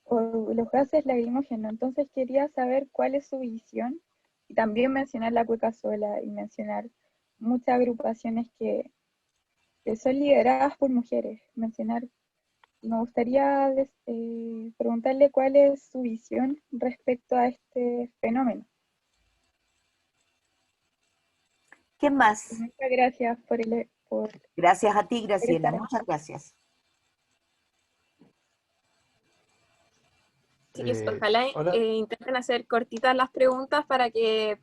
o los gases lacrimógenos. Entonces quería saber cuál es su visión y también mencionar la Cuecasola y mencionar muchas agrupaciones que son lideradas por mujeres. Me gustaría preguntarle cuál es su visión respecto a este fenómeno. ¿Qué más? Muchas gracias por Gracias a ti, Graciela. estar. Muchas gracias. Así que ojalá intenten hacer cortitas las preguntas para que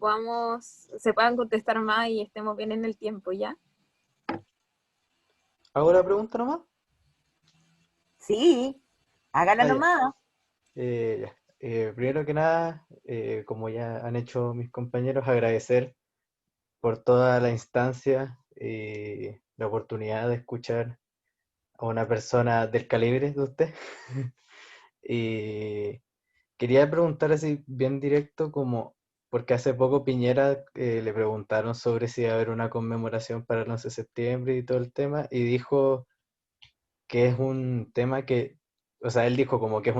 se puedan contestar más y estemos bien en el tiempo, ¿ya? ¿Hago la pregunta nomás? Sí, hágala nomás. Ya. Primero que nada, como ya han hecho mis compañeros, agradecer por toda la instancia y la oportunidad de escuchar a una persona del calibre de usted. Y quería preguntar así bien directo, porque hace poco Piñera le preguntaron sobre si iba a haber una conmemoración para el 11 de septiembre y todo el tema, y dijo que es un tema que, o sea, él dijo como que es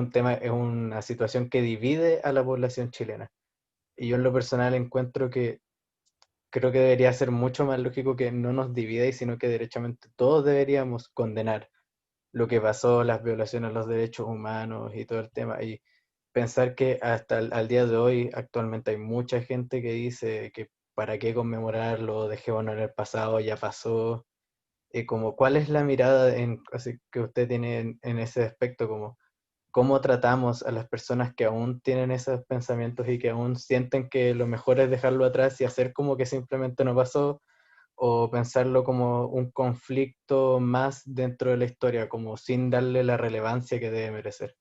una situación que divide a la población chilena. Y yo en lo personal encuentro que creo que debería ser mucho más lógico que no nos divida, y sino que derechamente todos deberíamos condenar lo que pasó, las violaciones a los derechos humanos y todo el tema. Y pensar que hasta al día de hoy actualmente hay mucha gente que dice que para qué conmemorarlo, dejémonos en el pasado, ya pasó. Como, ¿cuál es la mirada así que usted tiene en ese aspecto? Como, ¿cómo tratamos a las personas que aún tienen esos pensamientos y que aún sienten que lo mejor es dejarlo atrás y hacer como que simplemente no pasó? ¿O pensarlo como un conflicto más dentro de la historia, como sin darle la relevancia que debe merecer?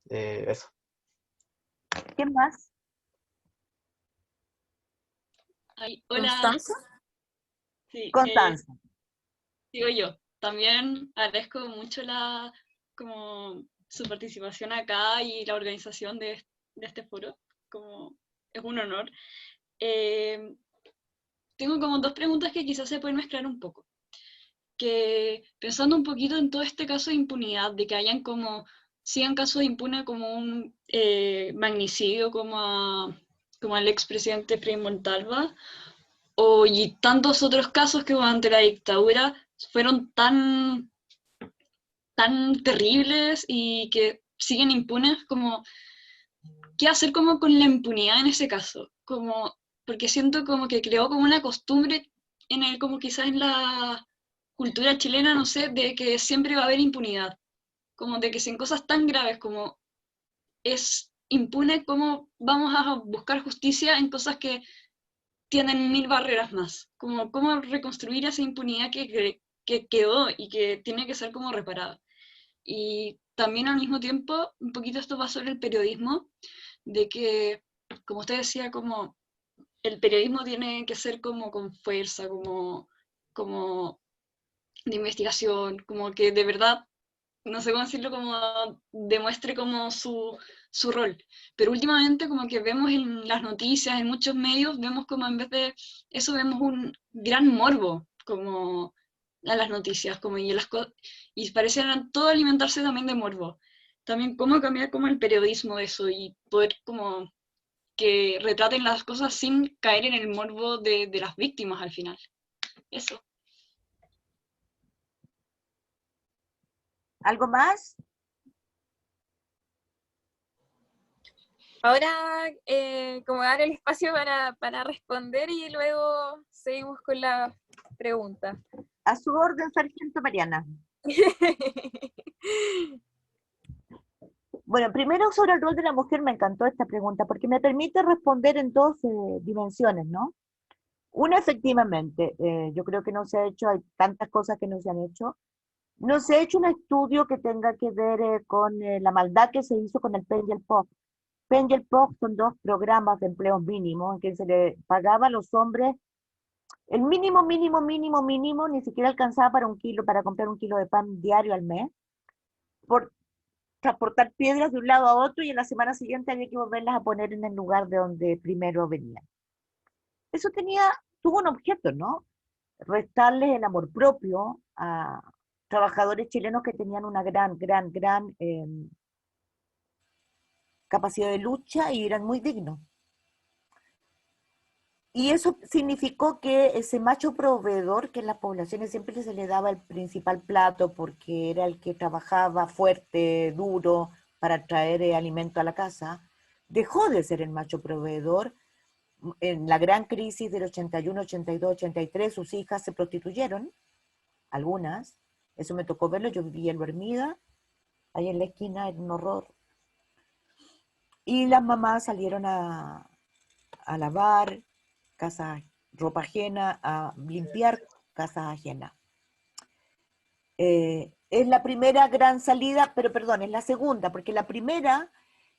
Eso. ¿Qué más? Ay, hola. ¿Constanza? Sí, Constanza. digo yo. También agradezco mucho como su participación acá y la organización de este foro. Como es un honor. Tengo como dos preguntas que quizás se pueden mezclar un poco. Que pensando un poquito en todo este caso de impunidad, de que hayan como 100 casos de impune como un magnicidio como al expresidente Frei Montalva, y tantos otros casos que durante la dictadura fueron tan terribles y que siguen impunes, como ¿qué hacer como con la impunidad en ese caso? Porque siento como que creó como una costumbre como quizás en la cultura chilena, no sé, de que siempre va a haber impunidad. Como de que si en cosas tan graves como es impune, ¿cómo vamos a buscar justicia en cosas que tienen 1000 barreras más? Como, ¿cómo reconstruir esa impunidad que quedó y que tiene que ser como reparada? Y también al mismo tiempo, un poquito esto va sobre el periodismo, de que, como usted decía, como el periodismo tiene que ser como con fuerza, como de investigación, como que de verdad, no sé cómo decirlo, como demuestre como su rol. Pero últimamente como que vemos en las noticias, en muchos medios, vemos como en vez de eso vemos un gran morbo, como a las noticias, como y parecieran todo alimentarse también de morbo. También cómo cambiar como el periodismo de eso y poder como que retraten las cosas sin caer en el morbo de las víctimas al final. Eso. ¿Algo más? Ahora, como dar el espacio para responder y luego seguimos con la pregunta. A su orden, Sargento Mariana. Bueno, primero sobre el rol de la mujer me encantó esta pregunta porque me permite responder en dos dimensiones, ¿no? Una, efectivamente, yo creo que no se ha hecho, hay tantas cosas que no se han hecho. No se ha hecho un estudio que tenga que ver con la maldad que se hizo con el PEN y el POC. PEN y el POC son dos programas de empleo mínimo en que se le pagaba a los hombres el mínimo, mínimo, mínimo, mínimo, ni siquiera alcanzaba para comprar 1 kilo de pan diario al mes, por transportar piedras de un lado a otro y en la semana siguiente había que volverlas a poner en el lugar de donde primero venían. Eso tuvo un objeto, ¿no? Restarles el amor propio a trabajadores chilenos que tenían una gran capacidad de lucha y eran muy dignos. Y eso significó que ese macho proveedor, que en las poblaciones siempre se le daba el principal plato porque era el que trabajaba fuerte, duro, para traer alimento a la casa, dejó de ser el macho proveedor. En la gran crisis del 81, 82, 83, sus hijas se prostituyeron, algunas. Eso me tocó verlo, yo vivía en Hermida, ahí en la esquina, era un horror. Y las mamás salieron a lavar casas, ropa ajena, a limpiar casas ajenas. Es la primera gran salida, pero perdón, es la segunda, porque la primera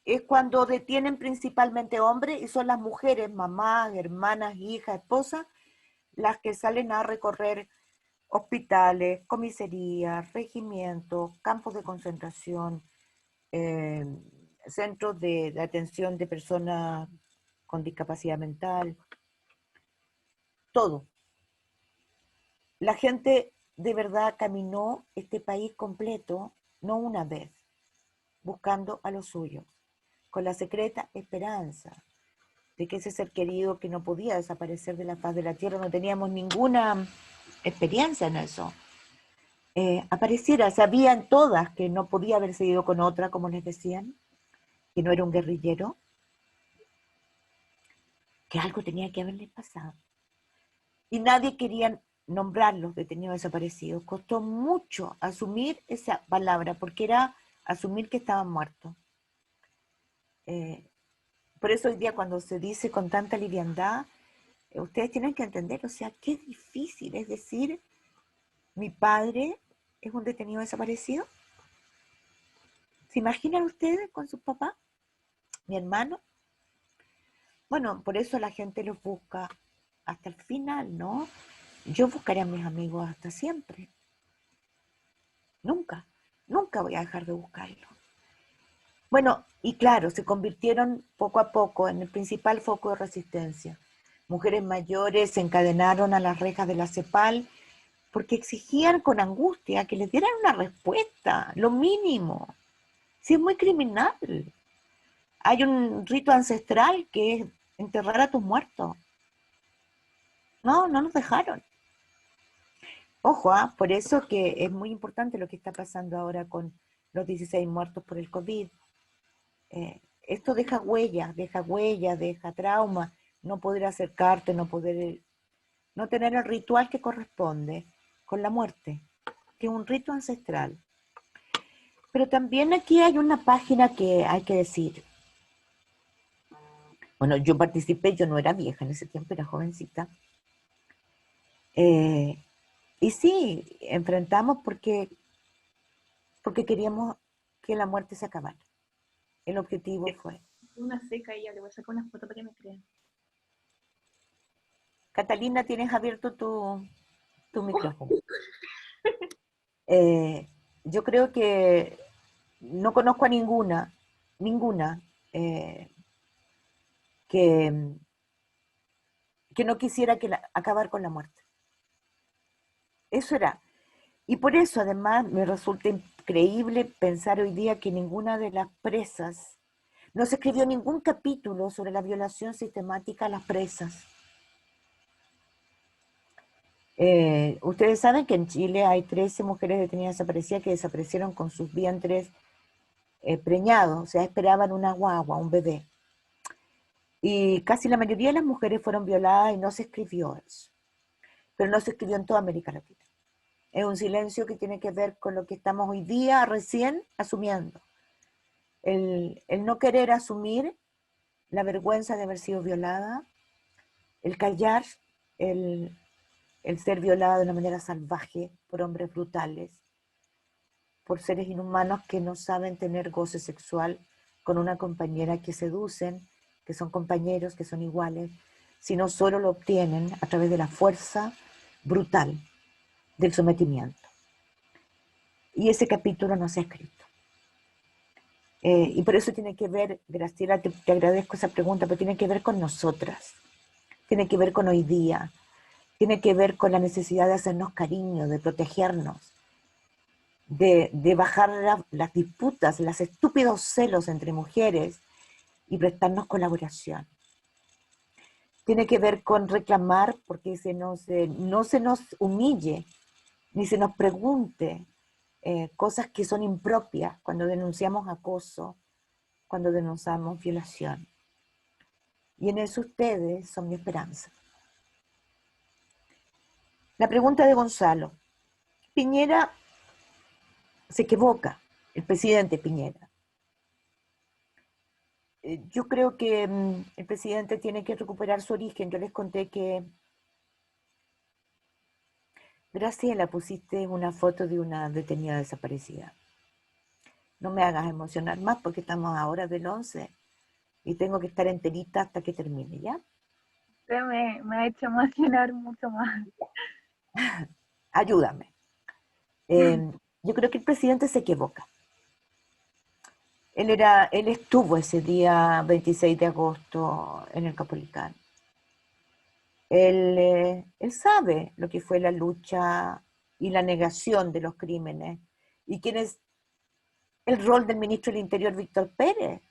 es cuando detienen principalmente hombres y son las mujeres, mamás, hermanas, hijas, esposas, las que salen a recorrer hospitales, comisarías, regimientos, campos de concentración, centros de atención de personas con discapacidad mental, todo. La gente de verdad caminó este país completo, no una vez, buscando a los suyos, con la secreta esperanza de que ese ser querido que no podía desaparecer de la faz de la tierra, no teníamos ninguna experiencia en eso, apareciera. Sabían todas que no podía haberse ido con otra, como les decían, que no era un guerrillero, que algo tenía que haberles pasado. Y nadie quería nombrar los detenidos desaparecidos. Costó mucho asumir esa palabra, porque era asumir que estaban muertos. Por eso hoy día cuando se dice con tanta liviandad, ustedes tienen que entender, o sea, qué difícil es decir, mi padre es un detenido desaparecido. ¿Se imaginan ustedes con sus papás? Mi hermano. Bueno, por eso la gente los busca hasta el final, ¿no? Yo buscaré a mis amigos hasta siempre. Nunca, nunca voy a dejar de buscarlos. Bueno, y claro, se convirtieron poco a poco en el principal foco de resistencia. Mujeres mayores se encadenaron a las rejas de la CEPAL porque exigían con angustia que les dieran una respuesta, lo mínimo. Si es muy criminal. Hay un rito ancestral que es enterrar a tus muertos. No nos dejaron. Ojo, por eso que es muy importante lo que está pasando ahora con los 16 muertos por el COVID. Esto deja huellas, deja trauma, no poder acercarte, no tener el ritual que corresponde con la muerte, que es un rito ancestral. Pero también aquí hay una página que hay que decir. Bueno, yo participé, yo no era vieja en ese tiempo, era jovencita. Y sí, enfrentamos porque queríamos que la muerte se acabara. El objetivo fue. Una seca y ya le voy a sacar una foto para que me crean. Catalina, tienes abierto tu micrófono. Yo creo que no conozco a ninguna que, que no quisiera acabar con la muerte. Eso era. Y por eso además me resulta increíble pensar hoy día que ninguna de las presas, no se escribió ningún capítulo sobre la violación sistemática a las presas. Ustedes saben que en Chile hay 13 mujeres detenidas desaparecidas que desaparecieron con sus vientres preñados, o sea, esperaban una guagua, un bebé. Y casi la mayoría de las mujeres fueron violadas y no se escribió eso. Pero no se escribió en toda América Latina. Es un silencio que tiene que ver con lo que estamos hoy día recién asumiendo. El no querer asumir la vergüenza de haber sido violada, el callar, el ser violada de una manera salvaje por hombres brutales, por seres inhumanos que no saben tener goce sexual con una compañera, que seducen, que son compañeros, que son iguales, sino solo lo obtienen a través de la fuerza brutal del sometimiento. Y ese capítulo no se ha escrito. Y por eso tiene que ver, Graciela, te agradezco esa pregunta, pero tiene que ver con nosotras, tiene que ver con hoy día, tiene que ver con la necesidad de hacernos cariño, de protegernos, de bajar las disputas, los estúpidos celos entre mujeres y prestarnos colaboración. Tiene que ver con reclamar porque no se nos humille, ni se nos pregunte cosas que son impropias cuando denunciamos acoso, cuando denunciamos violación. Y en eso ustedes son mi esperanza. La pregunta de Gonzalo. Piñera se equivoca, el presidente Piñera. Yo creo que el presidente tiene que recuperar su origen. Yo les conté que, Graciela, pusiste una foto de una detenida desaparecida. No me hagas emocionar más porque estamos ahora del 11 y tengo que estar enterita hasta que termine, ¿ya? Usted me ha hecho emocionar mucho más. Ayúdame. Yo creo que el presidente se equivoca. Él estuvo ese día 26 de agosto en el Capolicán. Él sabe lo que fue la lucha y la negación de los crímenes y quién es el rol del ministro del Interior, Víctor Pérez.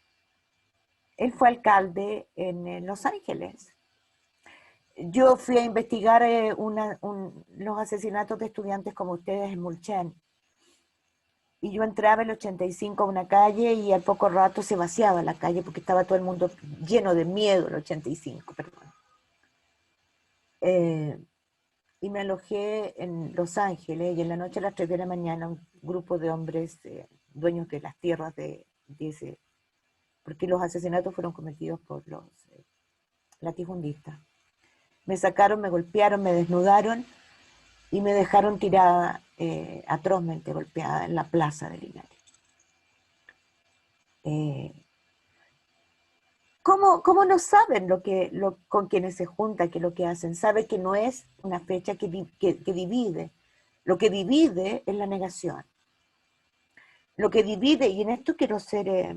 Él fue alcalde en Los Ángeles. Yo fui a investigar los asesinatos de estudiantes como ustedes en Mulchen. Y yo entraba en el 85 a una calle y al poco rato se vaciaba la calle porque estaba todo el mundo lleno de miedo, el 85, perdón. Y me alojé en Los Ángeles y en la noche a las 3 de la mañana un grupo de hombres dueños de las tierras de ese, porque los asesinatos fueron cometidos por los latifundistas. Me sacaron, me golpearon, me desnudaron y me dejaron tirada atrozmente golpeada en la plaza de Linares. ¿Cómo no saben con quienes se juntan, que lo que hacen? Sabe que no es una fecha que divide. Lo que divide es la negación. Lo que divide, y en esto quiero ser...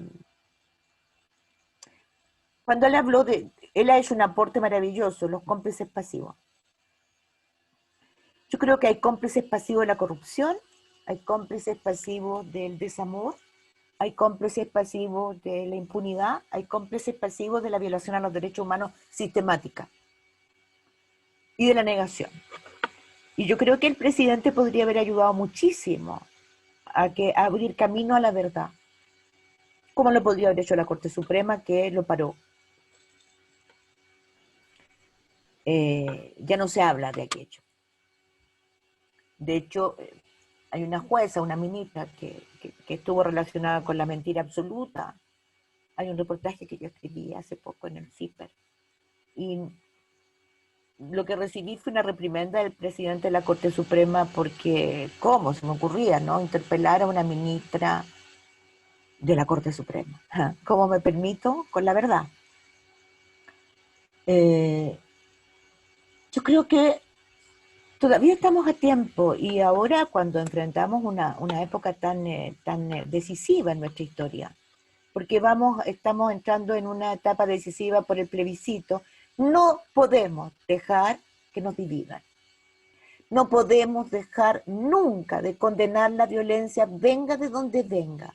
cuando él habló él ha hecho un aporte maravilloso, los cómplices pasivos. Yo creo que hay cómplices pasivos de la corrupción, hay cómplices pasivos del desamor, hay cómplices pasivos de la impunidad, hay cómplices pasivos de la violación a los derechos humanos sistemática y de la negación. Y yo creo que el presidente podría haber ayudado muchísimo a abrir camino a la verdad, como lo podría haber hecho la Corte Suprema, que lo paró. Ya no se habla de aquello. De hecho, Hay una jueza, una ministra que estuvo relacionada con la mentira absoluta. Hay un reportaje que yo escribí hace poco en el CIPER. Y lo que recibí fue una reprimenda del presidente de la Corte Suprema porque, ¿cómo se me ocurría, no? Interpelar a una ministra de la Corte Suprema. ¿Cómo me permito? Con la verdad. Yo creo que todavía estamos a tiempo y ahora cuando enfrentamos una época tan decisiva en nuestra historia, porque estamos entrando en una etapa decisiva por el plebiscito, no podemos dejar que nos dividan. No podemos dejar nunca de condenar la violencia, venga de donde venga.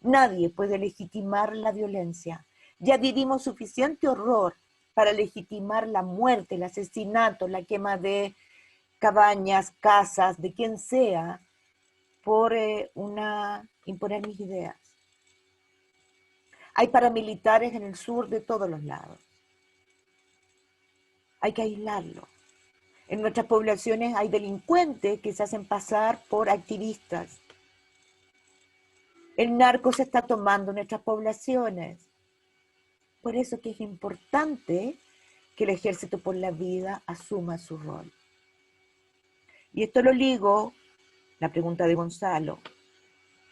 Nadie puede legitimar la violencia. Ya vivimos suficiente horror para legitimar la muerte, el asesinato, la quema de cabañas, casas, de quien sea, por imponer mis ideas. Hay paramilitares en el sur de todos los lados. Hay que aislarlos. En nuestras poblaciones hay delincuentes que se hacen pasar por activistas. El narco se está tomando nuestras poblaciones. Por eso que es importante que el Ejército por la Vida asuma su rol. Y esto lo ligo, la pregunta de Gonzalo,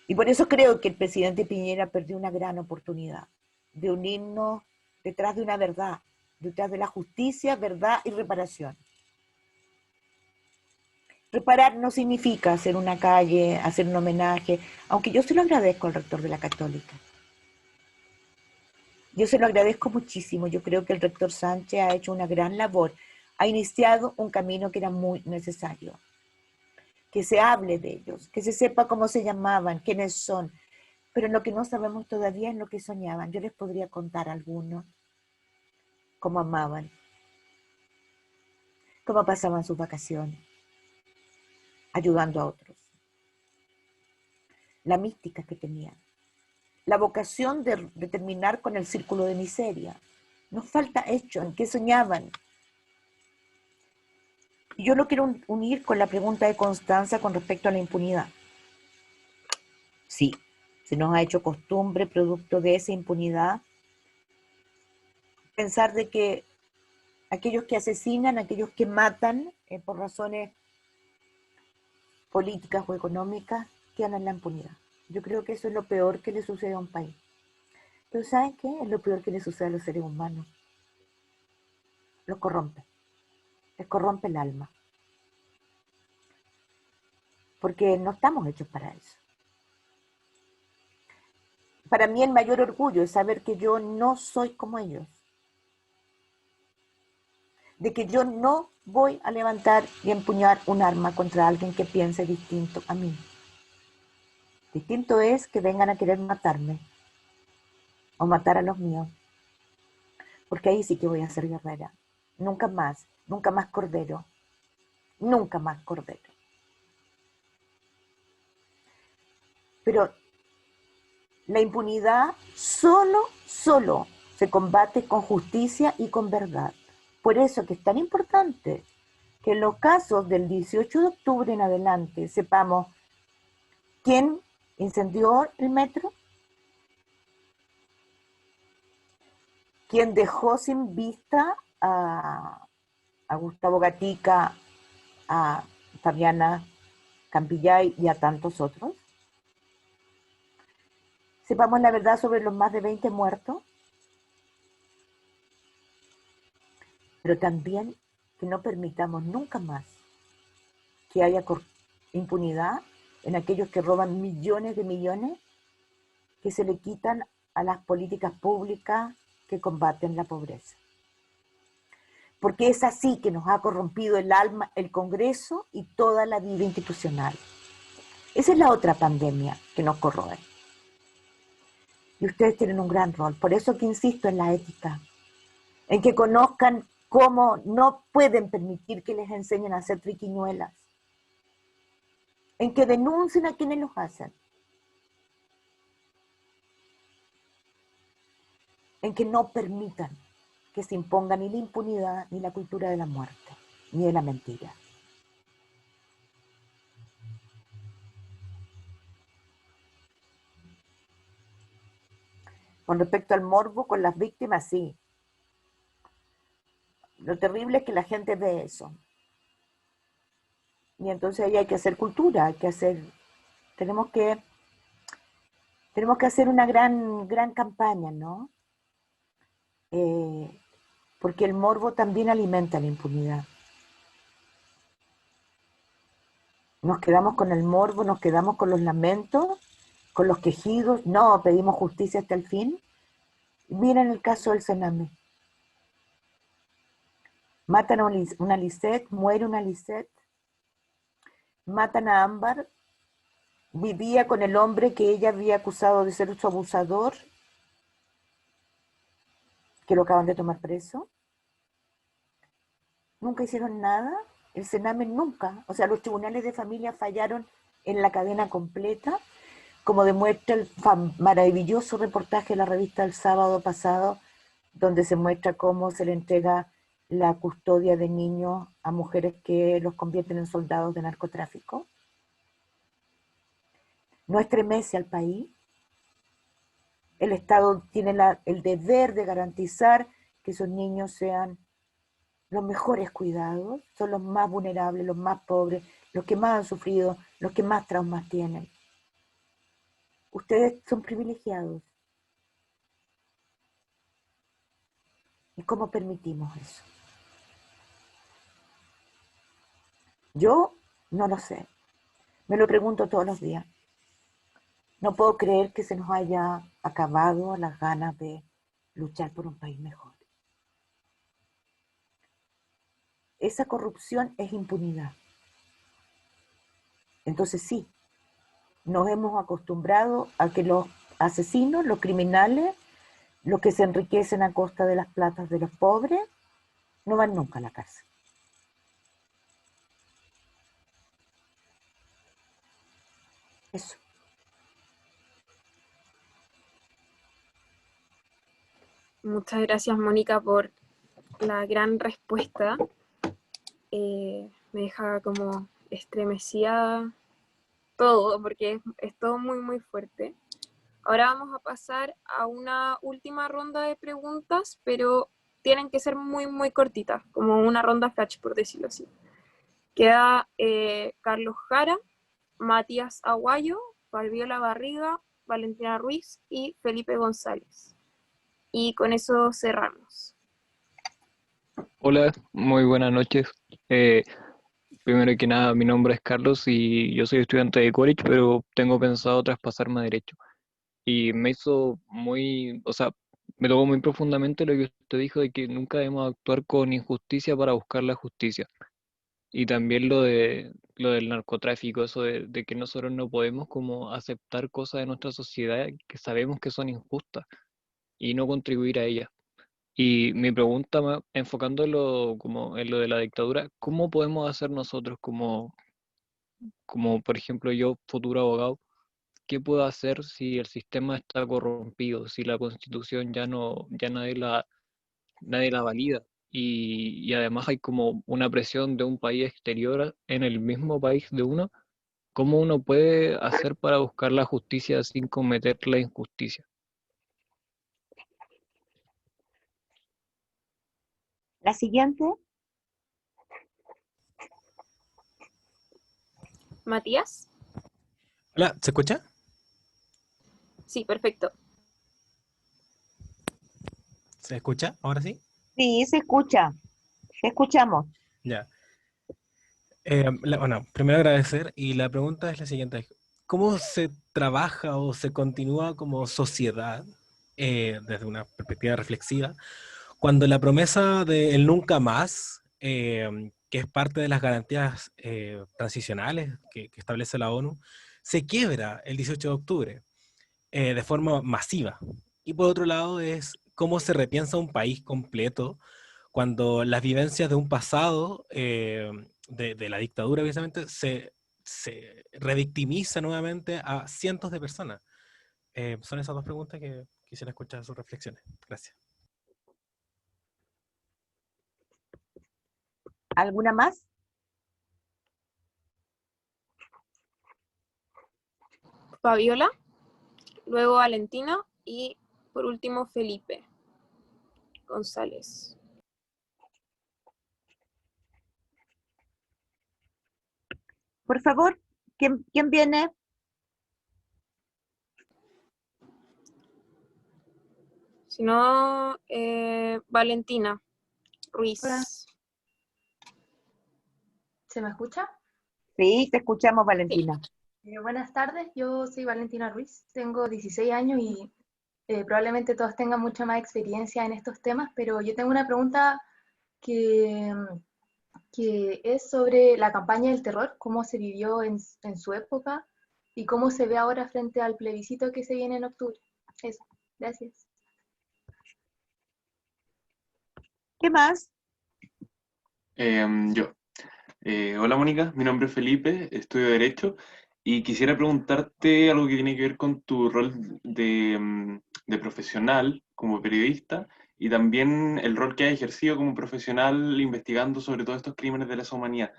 y por eso creo que el presidente Piñera perdió una gran oportunidad de unirnos detrás de una verdad, detrás de la justicia, verdad y reparación. Reparar no significa hacer una calle, hacer un homenaje, aunque yo se lo agradezco al rector de la Católica. Yo se lo agradezco muchísimo. Yo creo que el rector Sánchez ha hecho una gran labor. Ha iniciado un camino que era muy necesario. Que se hable de ellos, que se sepa cómo se llamaban, quiénes son. Pero lo que no sabemos todavía es lo que soñaban. Yo les podría contar a algunos cómo amaban, cómo pasaban sus vacaciones, ayudando a otros. La mística que tenían. La vocación de terminar con el círculo de miseria. Nos falta hecho, en qué soñaban. Y yo lo quiero unir con la pregunta de Constanza con respecto a la impunidad. Sí, se nos ha hecho costumbre, producto de esa impunidad, pensar de que aquellos que asesinan, aquellos que matan por razones políticas o económicas, quedan en la impunidad. Yo creo que eso es lo peor que le sucede a un país. Pero ¿saben qué? Es lo peor que le sucede a los seres humanos. Los corrompe. Les corrompe el alma. Porque no estamos hechos para eso. Para mí el mayor orgullo es saber que yo no soy como ellos. De que yo no voy a levantar y empuñar un arma contra alguien que piense distinto a mí. Distinto es que vengan a querer matarme o matar a los míos. Porque ahí sí que voy a ser guerrera. Nunca más cordero. Nunca más cordero. Pero la impunidad solo se combate con justicia y con verdad. Por eso que es tan importante que en los casos del 18 de octubre en adelante sepamos quién incendió el metro, quién dejó sin vista a Gustavo Gatica, a Fabiana Campillay y a tantos otros. Sepamos la verdad sobre los más de 20 muertos, pero también que no permitamos nunca más que haya impunidad en aquellos que roban millones de millones que se le quitan a las políticas públicas que combaten la pobreza. Porque es así que nos ha corrompido el alma el Congreso y toda la vida institucional. Esa es la otra pandemia que nos corroe. Y ustedes tienen un gran rol. Por eso que insisto en la ética, en que conozcan cómo no pueden permitir que les enseñen a hacer triquiñuelas, en que denuncien a quienes los hacen, en que no permitan que se imponga ni la impunidad, ni la cultura de la muerte, ni de la mentira. Con respecto al morbo con las víctimas, sí. Lo terrible es que la gente ve eso. Y entonces ahí hay que hacer cultura, tenemos que, tenemos que hacer una gran campaña, ¿no? Porque el morbo también alimenta la impunidad. Nos quedamos con el morbo, nos quedamos con los lamentos, con los quejidos, no, pedimos justicia hasta el fin. Miren el caso del Sename. Matan a una Lisette, muere una Lisette, matan a Ámbar, vivía con el hombre que ella había acusado de ser su abusador, que lo acaban de tomar preso. Nunca hicieron nada, el Sename nunca, o sea, los tribunales de familia fallaron en la cadena completa, como demuestra el maravilloso reportaje de la revista El sábado pasado, donde se muestra cómo se le entrega la custodia de niños a mujeres que los convierten en soldados de narcotráfico. ¿No estremece al país? El Estado tiene el deber de garantizar que esos niños sean los mejores cuidados, son los más vulnerables, los más pobres, los que más han sufrido, los que más traumas tienen. Ustedes son privilegiados. ¿Y cómo permitimos eso? Yo no lo sé. Me lo pregunto todos los días. No puedo creer que se nos haya acabado las ganas de luchar por un país mejor. Esa corrupción es impunidad. Entonces sí, nos hemos acostumbrado a que los asesinos, los criminales, los que se enriquecen a costa de las platas de los pobres, no van nunca a la cárcel. Eso. Muchas gracias, Mónica, por la gran respuesta. Me deja como estremecida todo, porque es todo muy, muy fuerte. Ahora vamos a pasar a una última ronda de preguntas, pero tienen que ser muy, muy cortitas, como una ronda flash, por decirlo así. Queda Carlos Jara, Matías Aguayo, Fabiola Barriga, Valentina Ruiz y Felipe González. Y con eso cerramos. Hola, muy buenas noches. Primero que nada, mi nombre es Carlos y yo soy estudiante de college, pero tengo pensado traspasarme a Derecho. Y me hizo muy, o sea, me tocó muy profundamente lo que usted dijo de que nunca debemos actuar con injusticia para buscar la justicia. Y también lo del narcotráfico, eso de que nosotros no podemos como aceptar cosas de nuestra sociedad que sabemos que son injustas y no contribuir a ellas. Y mi pregunta, enfocándolo como en lo de la dictadura, ¿cómo podemos hacer nosotros como por ejemplo yo, futuro abogado, qué puedo hacer si el sistema está corrompido, si la constitución ya no, ya nadie la valida? Y además hay como una presión de un país exterior en el mismo país de uno. ¿Cómo uno puede hacer para buscar la justicia sin cometer la injusticia? La siguiente. Matías. Hola, ¿se escucha? Sí, perfecto. ¿Se escucha? ¿Ahora sí? Sí, se escucha. Te escuchamos. Ya. Bueno, primero agradecer y la pregunta es la siguiente. ¿Cómo se trabaja o se continúa como sociedad desde una perspectiva reflexiva cuando la promesa de el nunca más, que es parte de las garantías transicionales que establece la ONU, se quiebra el 18 de octubre de forma masiva? Y por otro lado es cómo se repiensa un país completo cuando las vivencias de un pasado de la dictadura, precisamente, se revictimiza nuevamente a cientos de personas. Son esas dos preguntas que quisiera escuchar sus reflexiones. Gracias. ¿Alguna más? Fabiola, luego Valentina y por último Felipe González. Por favor, ¿quién viene? Si no, Valentina Ruiz. Hola. ¿Se me escucha? Sí, te escuchamos, Valentina. Buenas tardes, yo soy Valentina Ruiz, tengo 16 años y probablemente todos tengan mucha más experiencia en estos temas, pero yo tengo una pregunta que es sobre la campaña del terror, cómo se vivió en su época y cómo se ve ahora frente al plebiscito que se viene en octubre. Eso, gracias. ¿Qué más? Yo. Hola Mónica, mi nombre es Felipe, estudio Derecho y quisiera preguntarte algo que tiene que ver con tu rol de profesional como periodista y también el rol que has ejercido como profesional investigando sobre todos estos crímenes de lesa humanidad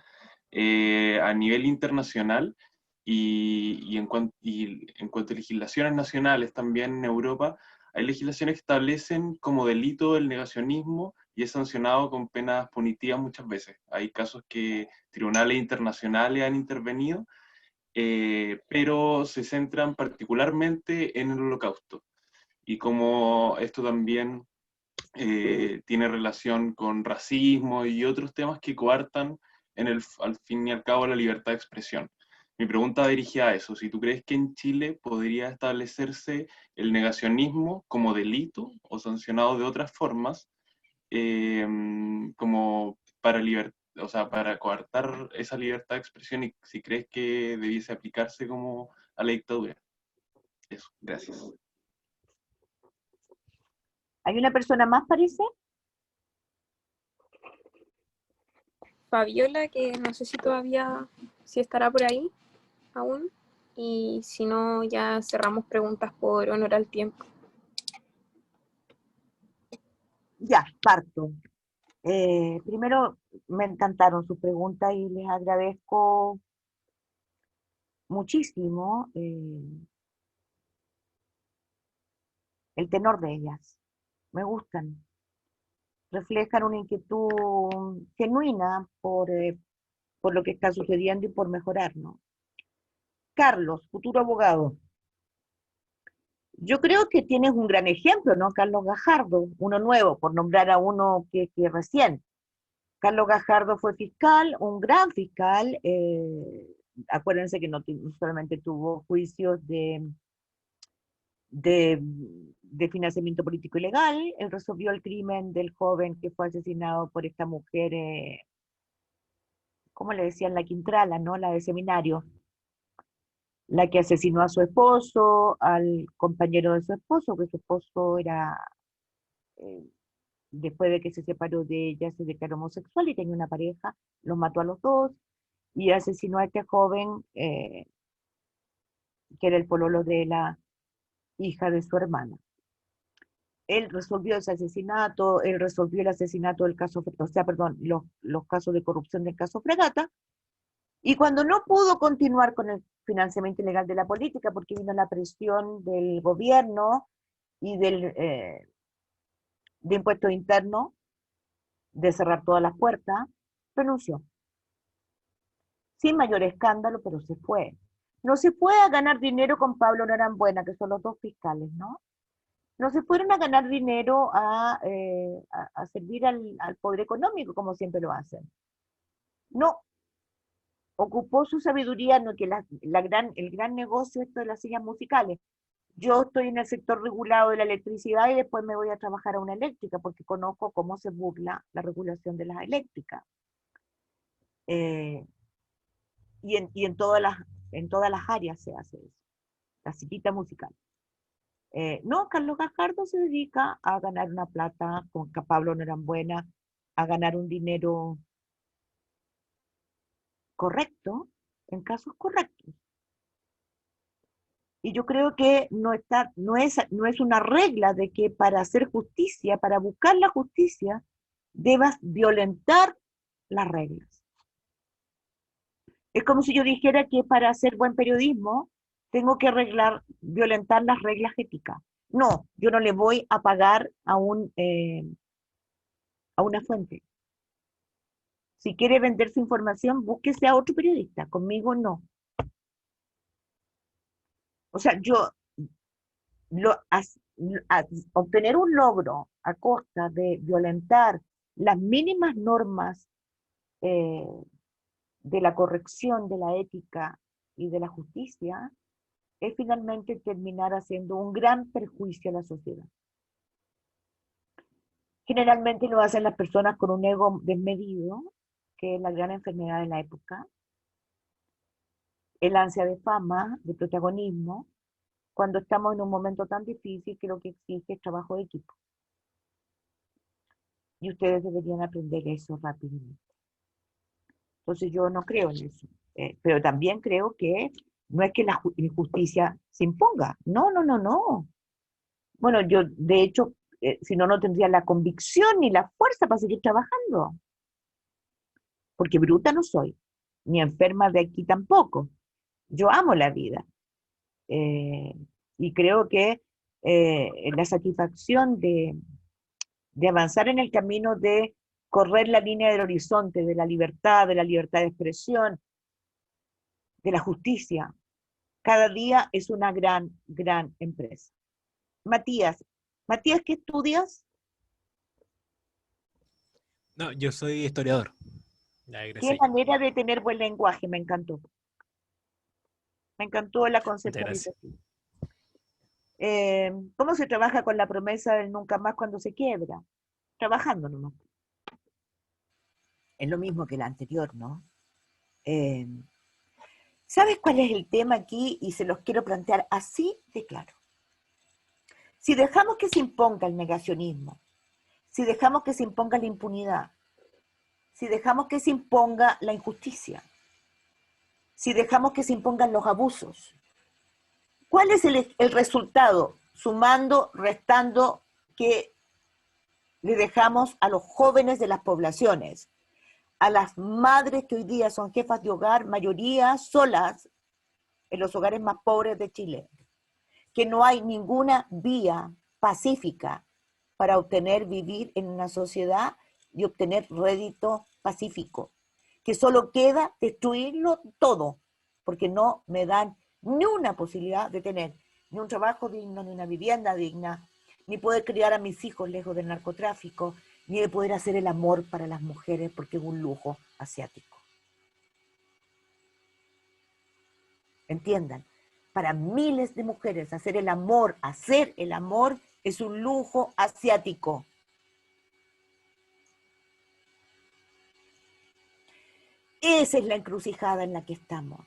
a nivel internacional y en cuanto a legislaciones nacionales también en Europa. Hay legislaciones que establecen como delito el negacionismo y es sancionado con penas punitivas muchas veces. Hay casos que tribunales internacionales han intervenido, pero se centran particularmente en el Holocausto. Y como esto también tiene relación con racismo y otros temas que coartan al fin y al cabo la libertad de expresión. Mi pregunta va dirigida a eso, si tú crees que en Chile podría establecerse el negacionismo como delito o sancionado de otras formas, como para coartar esa libertad de expresión y si crees que debiese aplicarse como a la dictadura. Eso, gracias. ¿Hay una persona más, parece? Fabiola, que no sé si estará por ahí aún, y si no, ya cerramos preguntas por honor al tiempo. Ya, parto. Primero, me encantaron sus preguntas y les agradezco muchísimo el tenor de ellas. Me gustan. Reflejan una inquietud genuina por lo que está sucediendo y por mejorar, ¿no? Carlos, futuro abogado. Yo creo que tienes un gran ejemplo, ¿no? Carlos Gajardo, uno nuevo, por nombrar a uno que recién. Carlos Gajardo fue fiscal, un gran fiscal. Acuérdense que no solamente tuvo juicios de financiamiento político ilegal, él resolvió el crimen del joven que fue asesinado por esta mujer, ¿cómo le decían? La Quintrala, ¿no? La de seminario. La que asesinó a su esposo, al compañero de su esposo, que su esposo era, después de que se separó de ella, se declaró homosexual y tenía una pareja, los mató a los dos, y asesinó a este joven, que era el pololo de la hija de su hermana. Él resolvió ese asesinato, él resolvió el asesinato del caso, o sea, perdón, los casos de corrupción del caso Fragata, y cuando no pudo continuar con el financiamiento ilegal de la política, porque vino la presión del gobierno y de impuestos internos, de cerrar todas las puertas, renunció. Sin mayor escándalo, pero se fue. No se fue a ganar dinero con Pablo Norambuena, que son los dos fiscales, ¿no? No se fueron a ganar dinero a servir al poder económico, como siempre lo hacen. No, ocupó su sabiduría, no, que el gran negocio esto de las sillas musicales. Yo estoy en el sector regulado de la electricidad y después me voy a trabajar a una eléctrica porque conozco cómo se burla la regulación de las eléctricas. Y en todas las áreas se hace eso, la sillita musical. No, Carlos Gajardo se dedica a ganar una plata con Pablo Norambuena, a ganar un dinero correcto, en casos correctos. Y yo creo que no es una regla de que para hacer justicia, para buscar la justicia, debas violentar las reglas. Es como si yo dijera que para hacer buen periodismo tengo que violentar las reglas éticas. No, yo no le voy a pagar a una fuente. Si quiere vender su información, búsquese a otro periodista. Conmigo no. O sea, yo obtener un logro a costa de violentar las mínimas normas eh, de la corrección de la ética y de la justicia es finalmente terminar haciendo un gran perjuicio a la sociedad. Generalmente lo hacen las personas con un ego desmedido, que es la gran enfermedad de la época, el ansia de fama, de protagonismo, cuando estamos en un momento tan difícil que lo que exige es trabajo de equipo. Y ustedes deberían aprender eso rápidamente. Entonces yo no creo en eso. Pero también creo que no es que la injusticia se imponga. No, no, no, no. Bueno, yo de hecho, si no, no tendría la convicción ni la fuerza para seguir trabajando. Porque bruta no soy, ni enferma de aquí tampoco. Yo amo la vida. Y creo que la satisfacción de avanzar en el camino de correr la línea del horizonte, de la libertad de expresión, de la justicia, cada día es una gran, gran empresa. Matías, ¿qué estudias? No, yo soy historiador. Ya Qué egresé. manera de tener buen lenguaje, me encantó. Me encantó la Muchas gracias. conceptualización. ¿Cómo se trabaja con la promesa del nunca más cuando se quiebra? Trabajando nomás. Es lo mismo que la anterior, ¿no? ¿Sabes cuál es el tema aquí? Y se los quiero plantear así de claro. Si dejamos que se imponga el negacionismo, si dejamos que se imponga la impunidad, si dejamos que se imponga la injusticia, si dejamos que se impongan los abusos, ¿cuál es el resultado? Sumando, restando, que le dejamos a los jóvenes de las poblaciones, a las madres que hoy día son jefas de hogar, mayoría solas en los hogares más pobres de Chile, que no hay ninguna vía pacífica para obtener vivir en una sociedad y obtener rédito pacífico, que solo queda destruirlo todo, porque no me dan ni una posibilidad de tener ni un trabajo digno, ni una vivienda digna, ni poder criar a mis hijos lejos del narcotráfico, ni de poder hacer el amor para las mujeres, porque es un lujo asiático. Entiendan, para miles de mujeres hacer el amor es un lujo asiático. Esa es la encrucijada en la que estamos.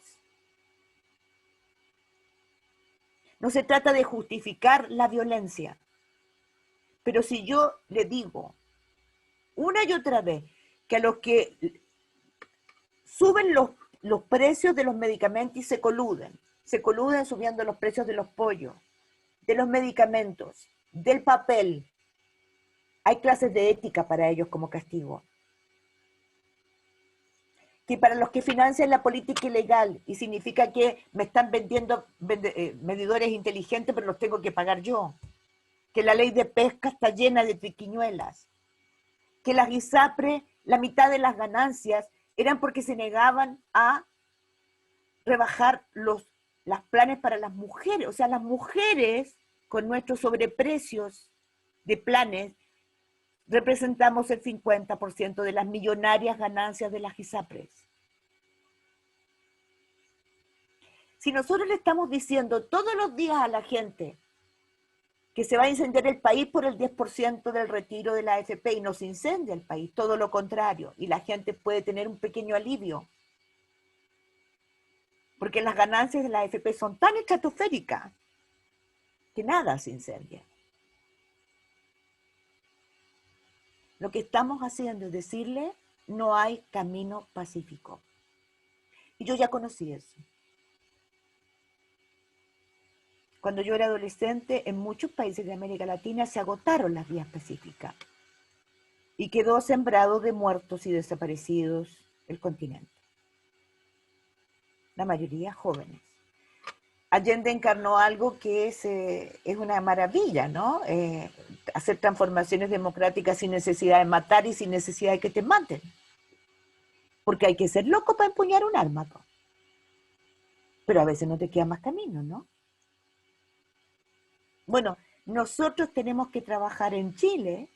No se trata de justificar la violencia, pero si yo le digo una y otra vez que a los que suben los precios de los medicamentos y se coluden subiendo los precios de los pollos, de los medicamentos, del papel, hay clases de ética para ellos como castigo. Que para los que financian la política ilegal, y significa que me están vendiendo medidores inteligentes, pero los tengo que pagar yo. Que la ley de pesca está llena de triquiñuelas. Que las ISAPRE, la mitad de las ganancias, eran porque se negaban a rebajar los planes para las mujeres. O sea, las mujeres, con nuestros sobreprecios de planes, representamos el 50% de las millonarias ganancias de las ISAPRES. Si nosotros le estamos diciendo todos los días a la gente que se va a incendiar el país por el 10% del retiro de la AFP y no se incendia el país, todo lo contrario, y la gente puede tener un pequeño alivio, porque las ganancias de la AFP son tan estratosféricas que nada se incendia. Lo que estamos haciendo es decirle, no hay camino pacífico. Y yo ya conocí eso. Cuando yo era adolescente, en muchos países de América Latina se agotaron las vías pacíficas y quedó sembrado de muertos y desaparecidos el continente. La mayoría jóvenes. Allende encarnó algo que es una maravilla, ¿no? Hacer transformaciones democráticas sin necesidad de matar y sin necesidad de que te maten. Porque hay que ser loco para empuñar un arma, po. Pero a veces no te queda más camino, ¿no? Bueno, nosotros tenemos que trabajar en Chile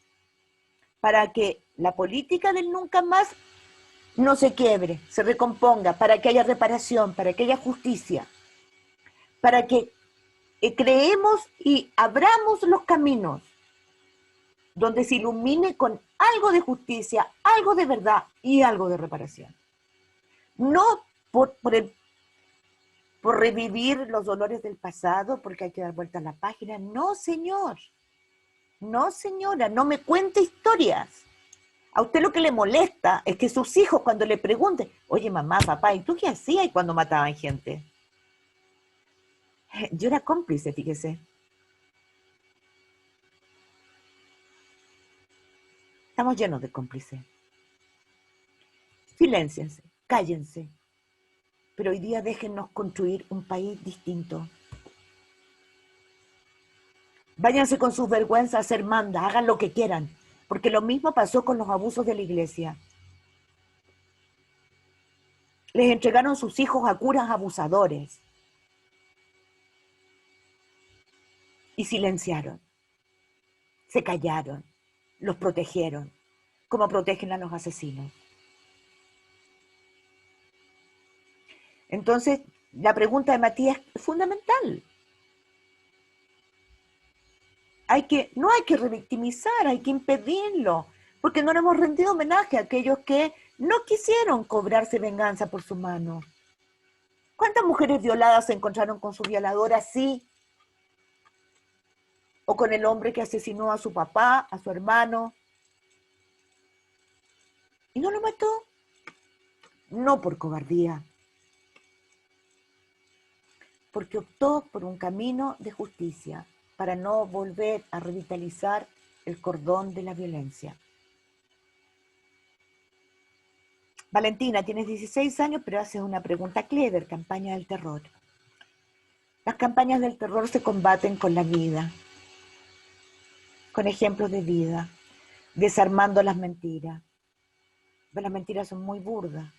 para que la política del nunca más no se quiebre, se recomponga, para que haya reparación, para que haya justicia, para que creemos y abramos los caminos donde se ilumine con algo de justicia, algo de verdad y algo de reparación. No por revivir los dolores del pasado, porque hay que dar vuelta a la página. No, señor. No, señora, no me cuente historias. A usted lo que le molesta es que sus hijos cuando le pregunten, oye, mamá, papá, ¿y tú qué hacías cuando mataban gente? Yo era cómplice, fíjese. Estamos llenos de cómplices. Silénciense, cállense. Pero hoy día déjennos construir un país distinto. Váyanse con sus vergüenzas a hacer manda, hagan lo que quieran, porque lo mismo pasó con los abusos de la iglesia. Les entregaron sus hijos a curas abusadores y silenciaron, se callaron, los protegieron, como protegen a los asesinos. Entonces, la pregunta de Matías es fundamental. No hay que revictimizar, hay que impedirlo, porque no le hemos rendido homenaje a aquellos que no quisieron cobrarse venganza por su mano. ¿Cuántas mujeres violadas se encontraron con su violador así? O con el hombre que asesinó a su papá, a su hermano. ¿Y no lo mató? No por cobardía, porque optó por un camino de justicia para no volver a revitalizar el cordón de la violencia. Valentina, tienes 16 años, pero haces una pregunta clever, campaña del terror. Las campañas del terror se combaten con la vida, con ejemplos de vida, desarmando las mentiras. Pero las mentiras son muy burdas,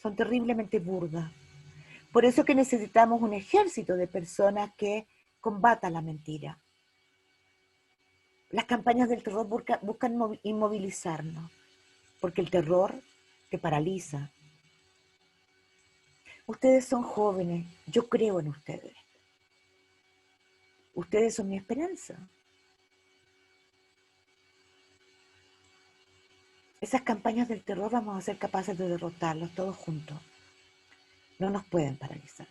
son terriblemente burdas. Por eso que necesitamos un ejército de personas que combata la mentira. Las campañas del terror buscan inmovilizarnos, porque el terror te paraliza. Ustedes son jóvenes, yo creo en ustedes. Ustedes son mi esperanza. Esas campañas del terror vamos a ser capaces de derrotarlos todos juntos. No nos pueden paralizar.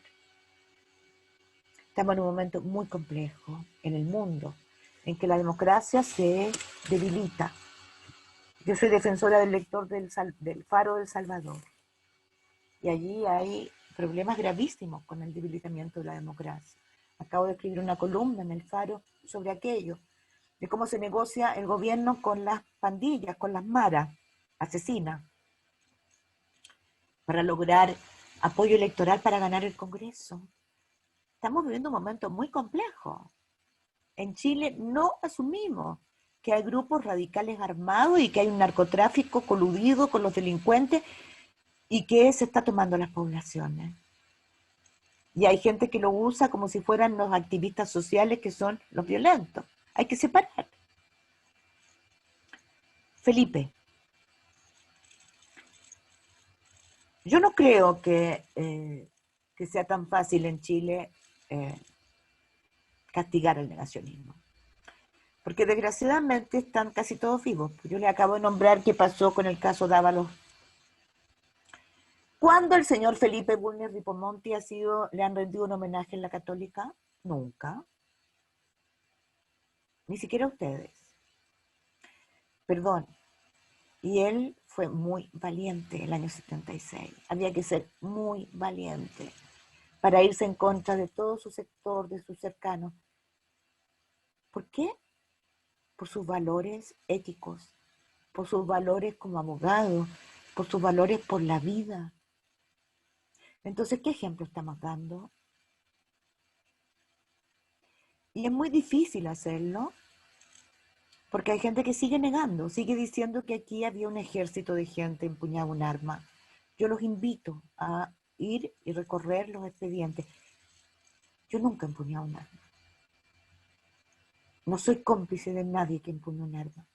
Estamos en un momento muy complejo en el mundo, en que la democracia se debilita. Yo soy defensora del lector del Faro del Salvador. Y allí hay problemas gravísimos con el debilitamiento de la democracia. Acabo de escribir una columna en el Faro sobre aquello, de cómo se negocia el gobierno con las pandillas, con las maras asesinas, para lograr apoyo electoral para ganar el Congreso. Estamos viviendo un momento muy complejo. En Chile no asumimos que hay grupos radicales armados y que hay un narcotráfico coludido con los delincuentes y que se está tomando las poblaciones. Y hay gente que lo usa como si fueran los activistas sociales que son los violentos. Hay que separar. Felipe, yo no creo que sea tan fácil en Chile castigar el negacionismo. Porque desgraciadamente están casi todos vivos. Yo le acabo de nombrar qué pasó con el caso Dávalos. ¿Cuándo el señor Felipe Bulnes Ripomonti le han rendido un homenaje en la Católica? Nunca. Ni siquiera ustedes. Perdón. Y él fue muy valiente el año 76. Había que ser muy valiente para irse en contra de todo su sector, de sus cercanos. ¿Por qué? Por sus valores éticos, por sus valores como abogado, por sus valores por la vida. Entonces, ¿qué ejemplo estamos dando? Y es muy difícil hacerlo, porque hay gente que sigue negando, sigue diciendo que aquí había un ejército de gente empuñada un arma. Yo los invito a ir y recorrer los expedientes. Yo nunca he empuñado un arma. No soy cómplice de nadie que empuñe un arma.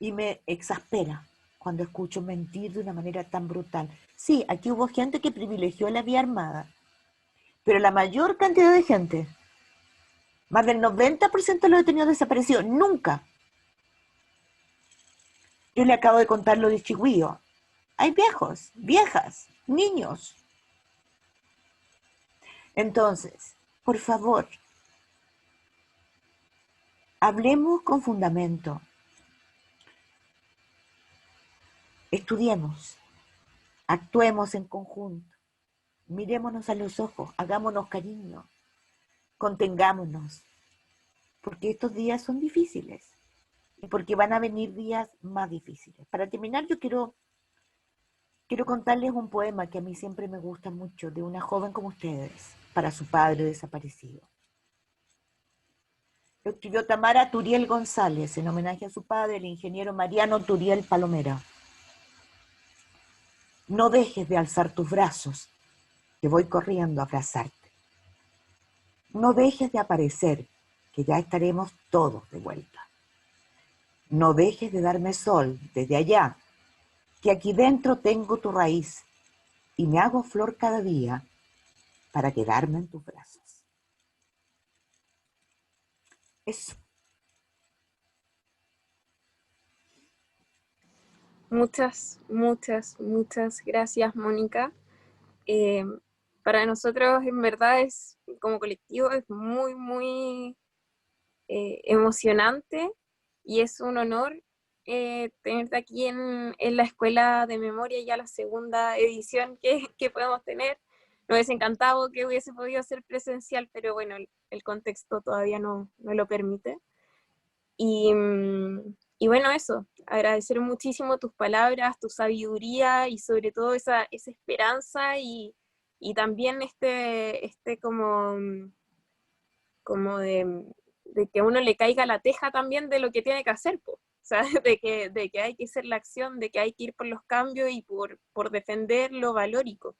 Y me exaspera cuando escucho mentir de una manera tan brutal. Sí, aquí hubo gente que privilegió la vía armada, pero la mayor cantidad de gente, más del 90% de los detenidos desaparecidos, nunca. Yo le acabo de contar lo de Chigüío. Hay viejos, viejas, niños. Entonces, por favor, hablemos con fundamento. Estudiemos, actuemos en conjunto, mirémonos a los ojos, hagámonos cariño, contengámonos, porque estos días son difíciles y porque van a venir días más difíciles. Para terminar, yo quiero contarles un poema que a mí siempre me gusta mucho, de una joven como ustedes, para su padre desaparecido. Lo escribió Tamara Turiel González en homenaje a su padre, el ingeniero Mariano Turiel Palomera. No dejes de alzar tus brazos, que voy corriendo a abrazarte. No dejes de aparecer, que ya estaremos todos de vuelta. No dejes de darme sol desde allá, que aquí dentro tengo tu raíz y me hago flor cada día para quedarme en tus brazos. Eso. Muchas gracias, Mónica. Para nosotros, en verdad, como colectivo, es muy emocionante y es un honor tenerte aquí en la Escuela de Memoria, ya la segunda edición que podemos tener. Nos hubiese encantado que hubiese podido ser presencial, pero bueno, el contexto todavía no lo permite. Y bueno, eso, agradecer muchísimo tus palabras, tu sabiduría y sobre todo esa esperanza y también como de que a uno le caiga la teja también de lo que tiene que hacer, po. O sea, de que hay que hacer la acción, de que hay que ir por los cambios y por defender lo valórico.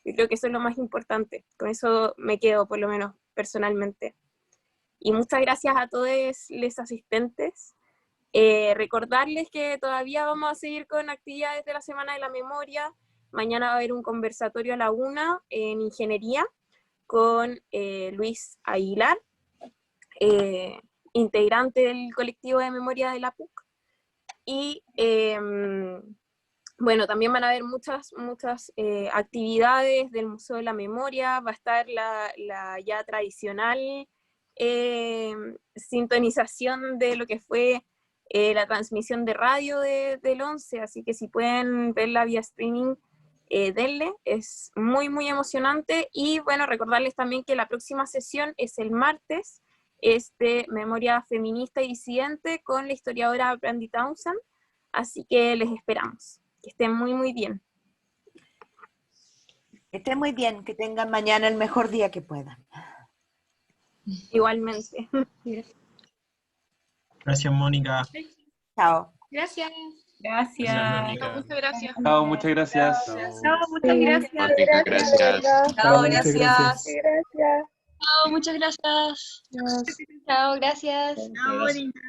Yo creo que eso es lo más importante. Con eso me quedo, por lo menos personalmente. Y muchas gracias a todos los asistentes. Recordarles que todavía vamos a seguir con actividades de la Semana de la Memoria. Mañana va a haber un conversatorio a la 1 en Ingeniería con Luis Aguilar, integrante del colectivo de memoria de la PUC. Y bueno, también van a haber muchas actividades del Museo de la Memoria. Va a estar la ya tradicional sintonización de lo que fue la transmisión de radio del 11, así que si pueden verla vía streaming, denle, es muy emocionante. Y bueno, recordarles también que la próxima sesión es el martes, es de Memoria Feminista y Disidente con la historiadora Brandy Townsend, así que les esperamos. Que estén muy bien. Que estén muy bien, que tengan mañana el mejor día que puedan. Igualmente. Gracias, Mónica. Chao. Gracias. Gracias, Mónica. Muchas gracias. Chao, muchas gracias. Chao, muchas gracias. Gracias. Chao, Gracias. Chao, muchas gracias. Chao, gracias. Chao, Mónica.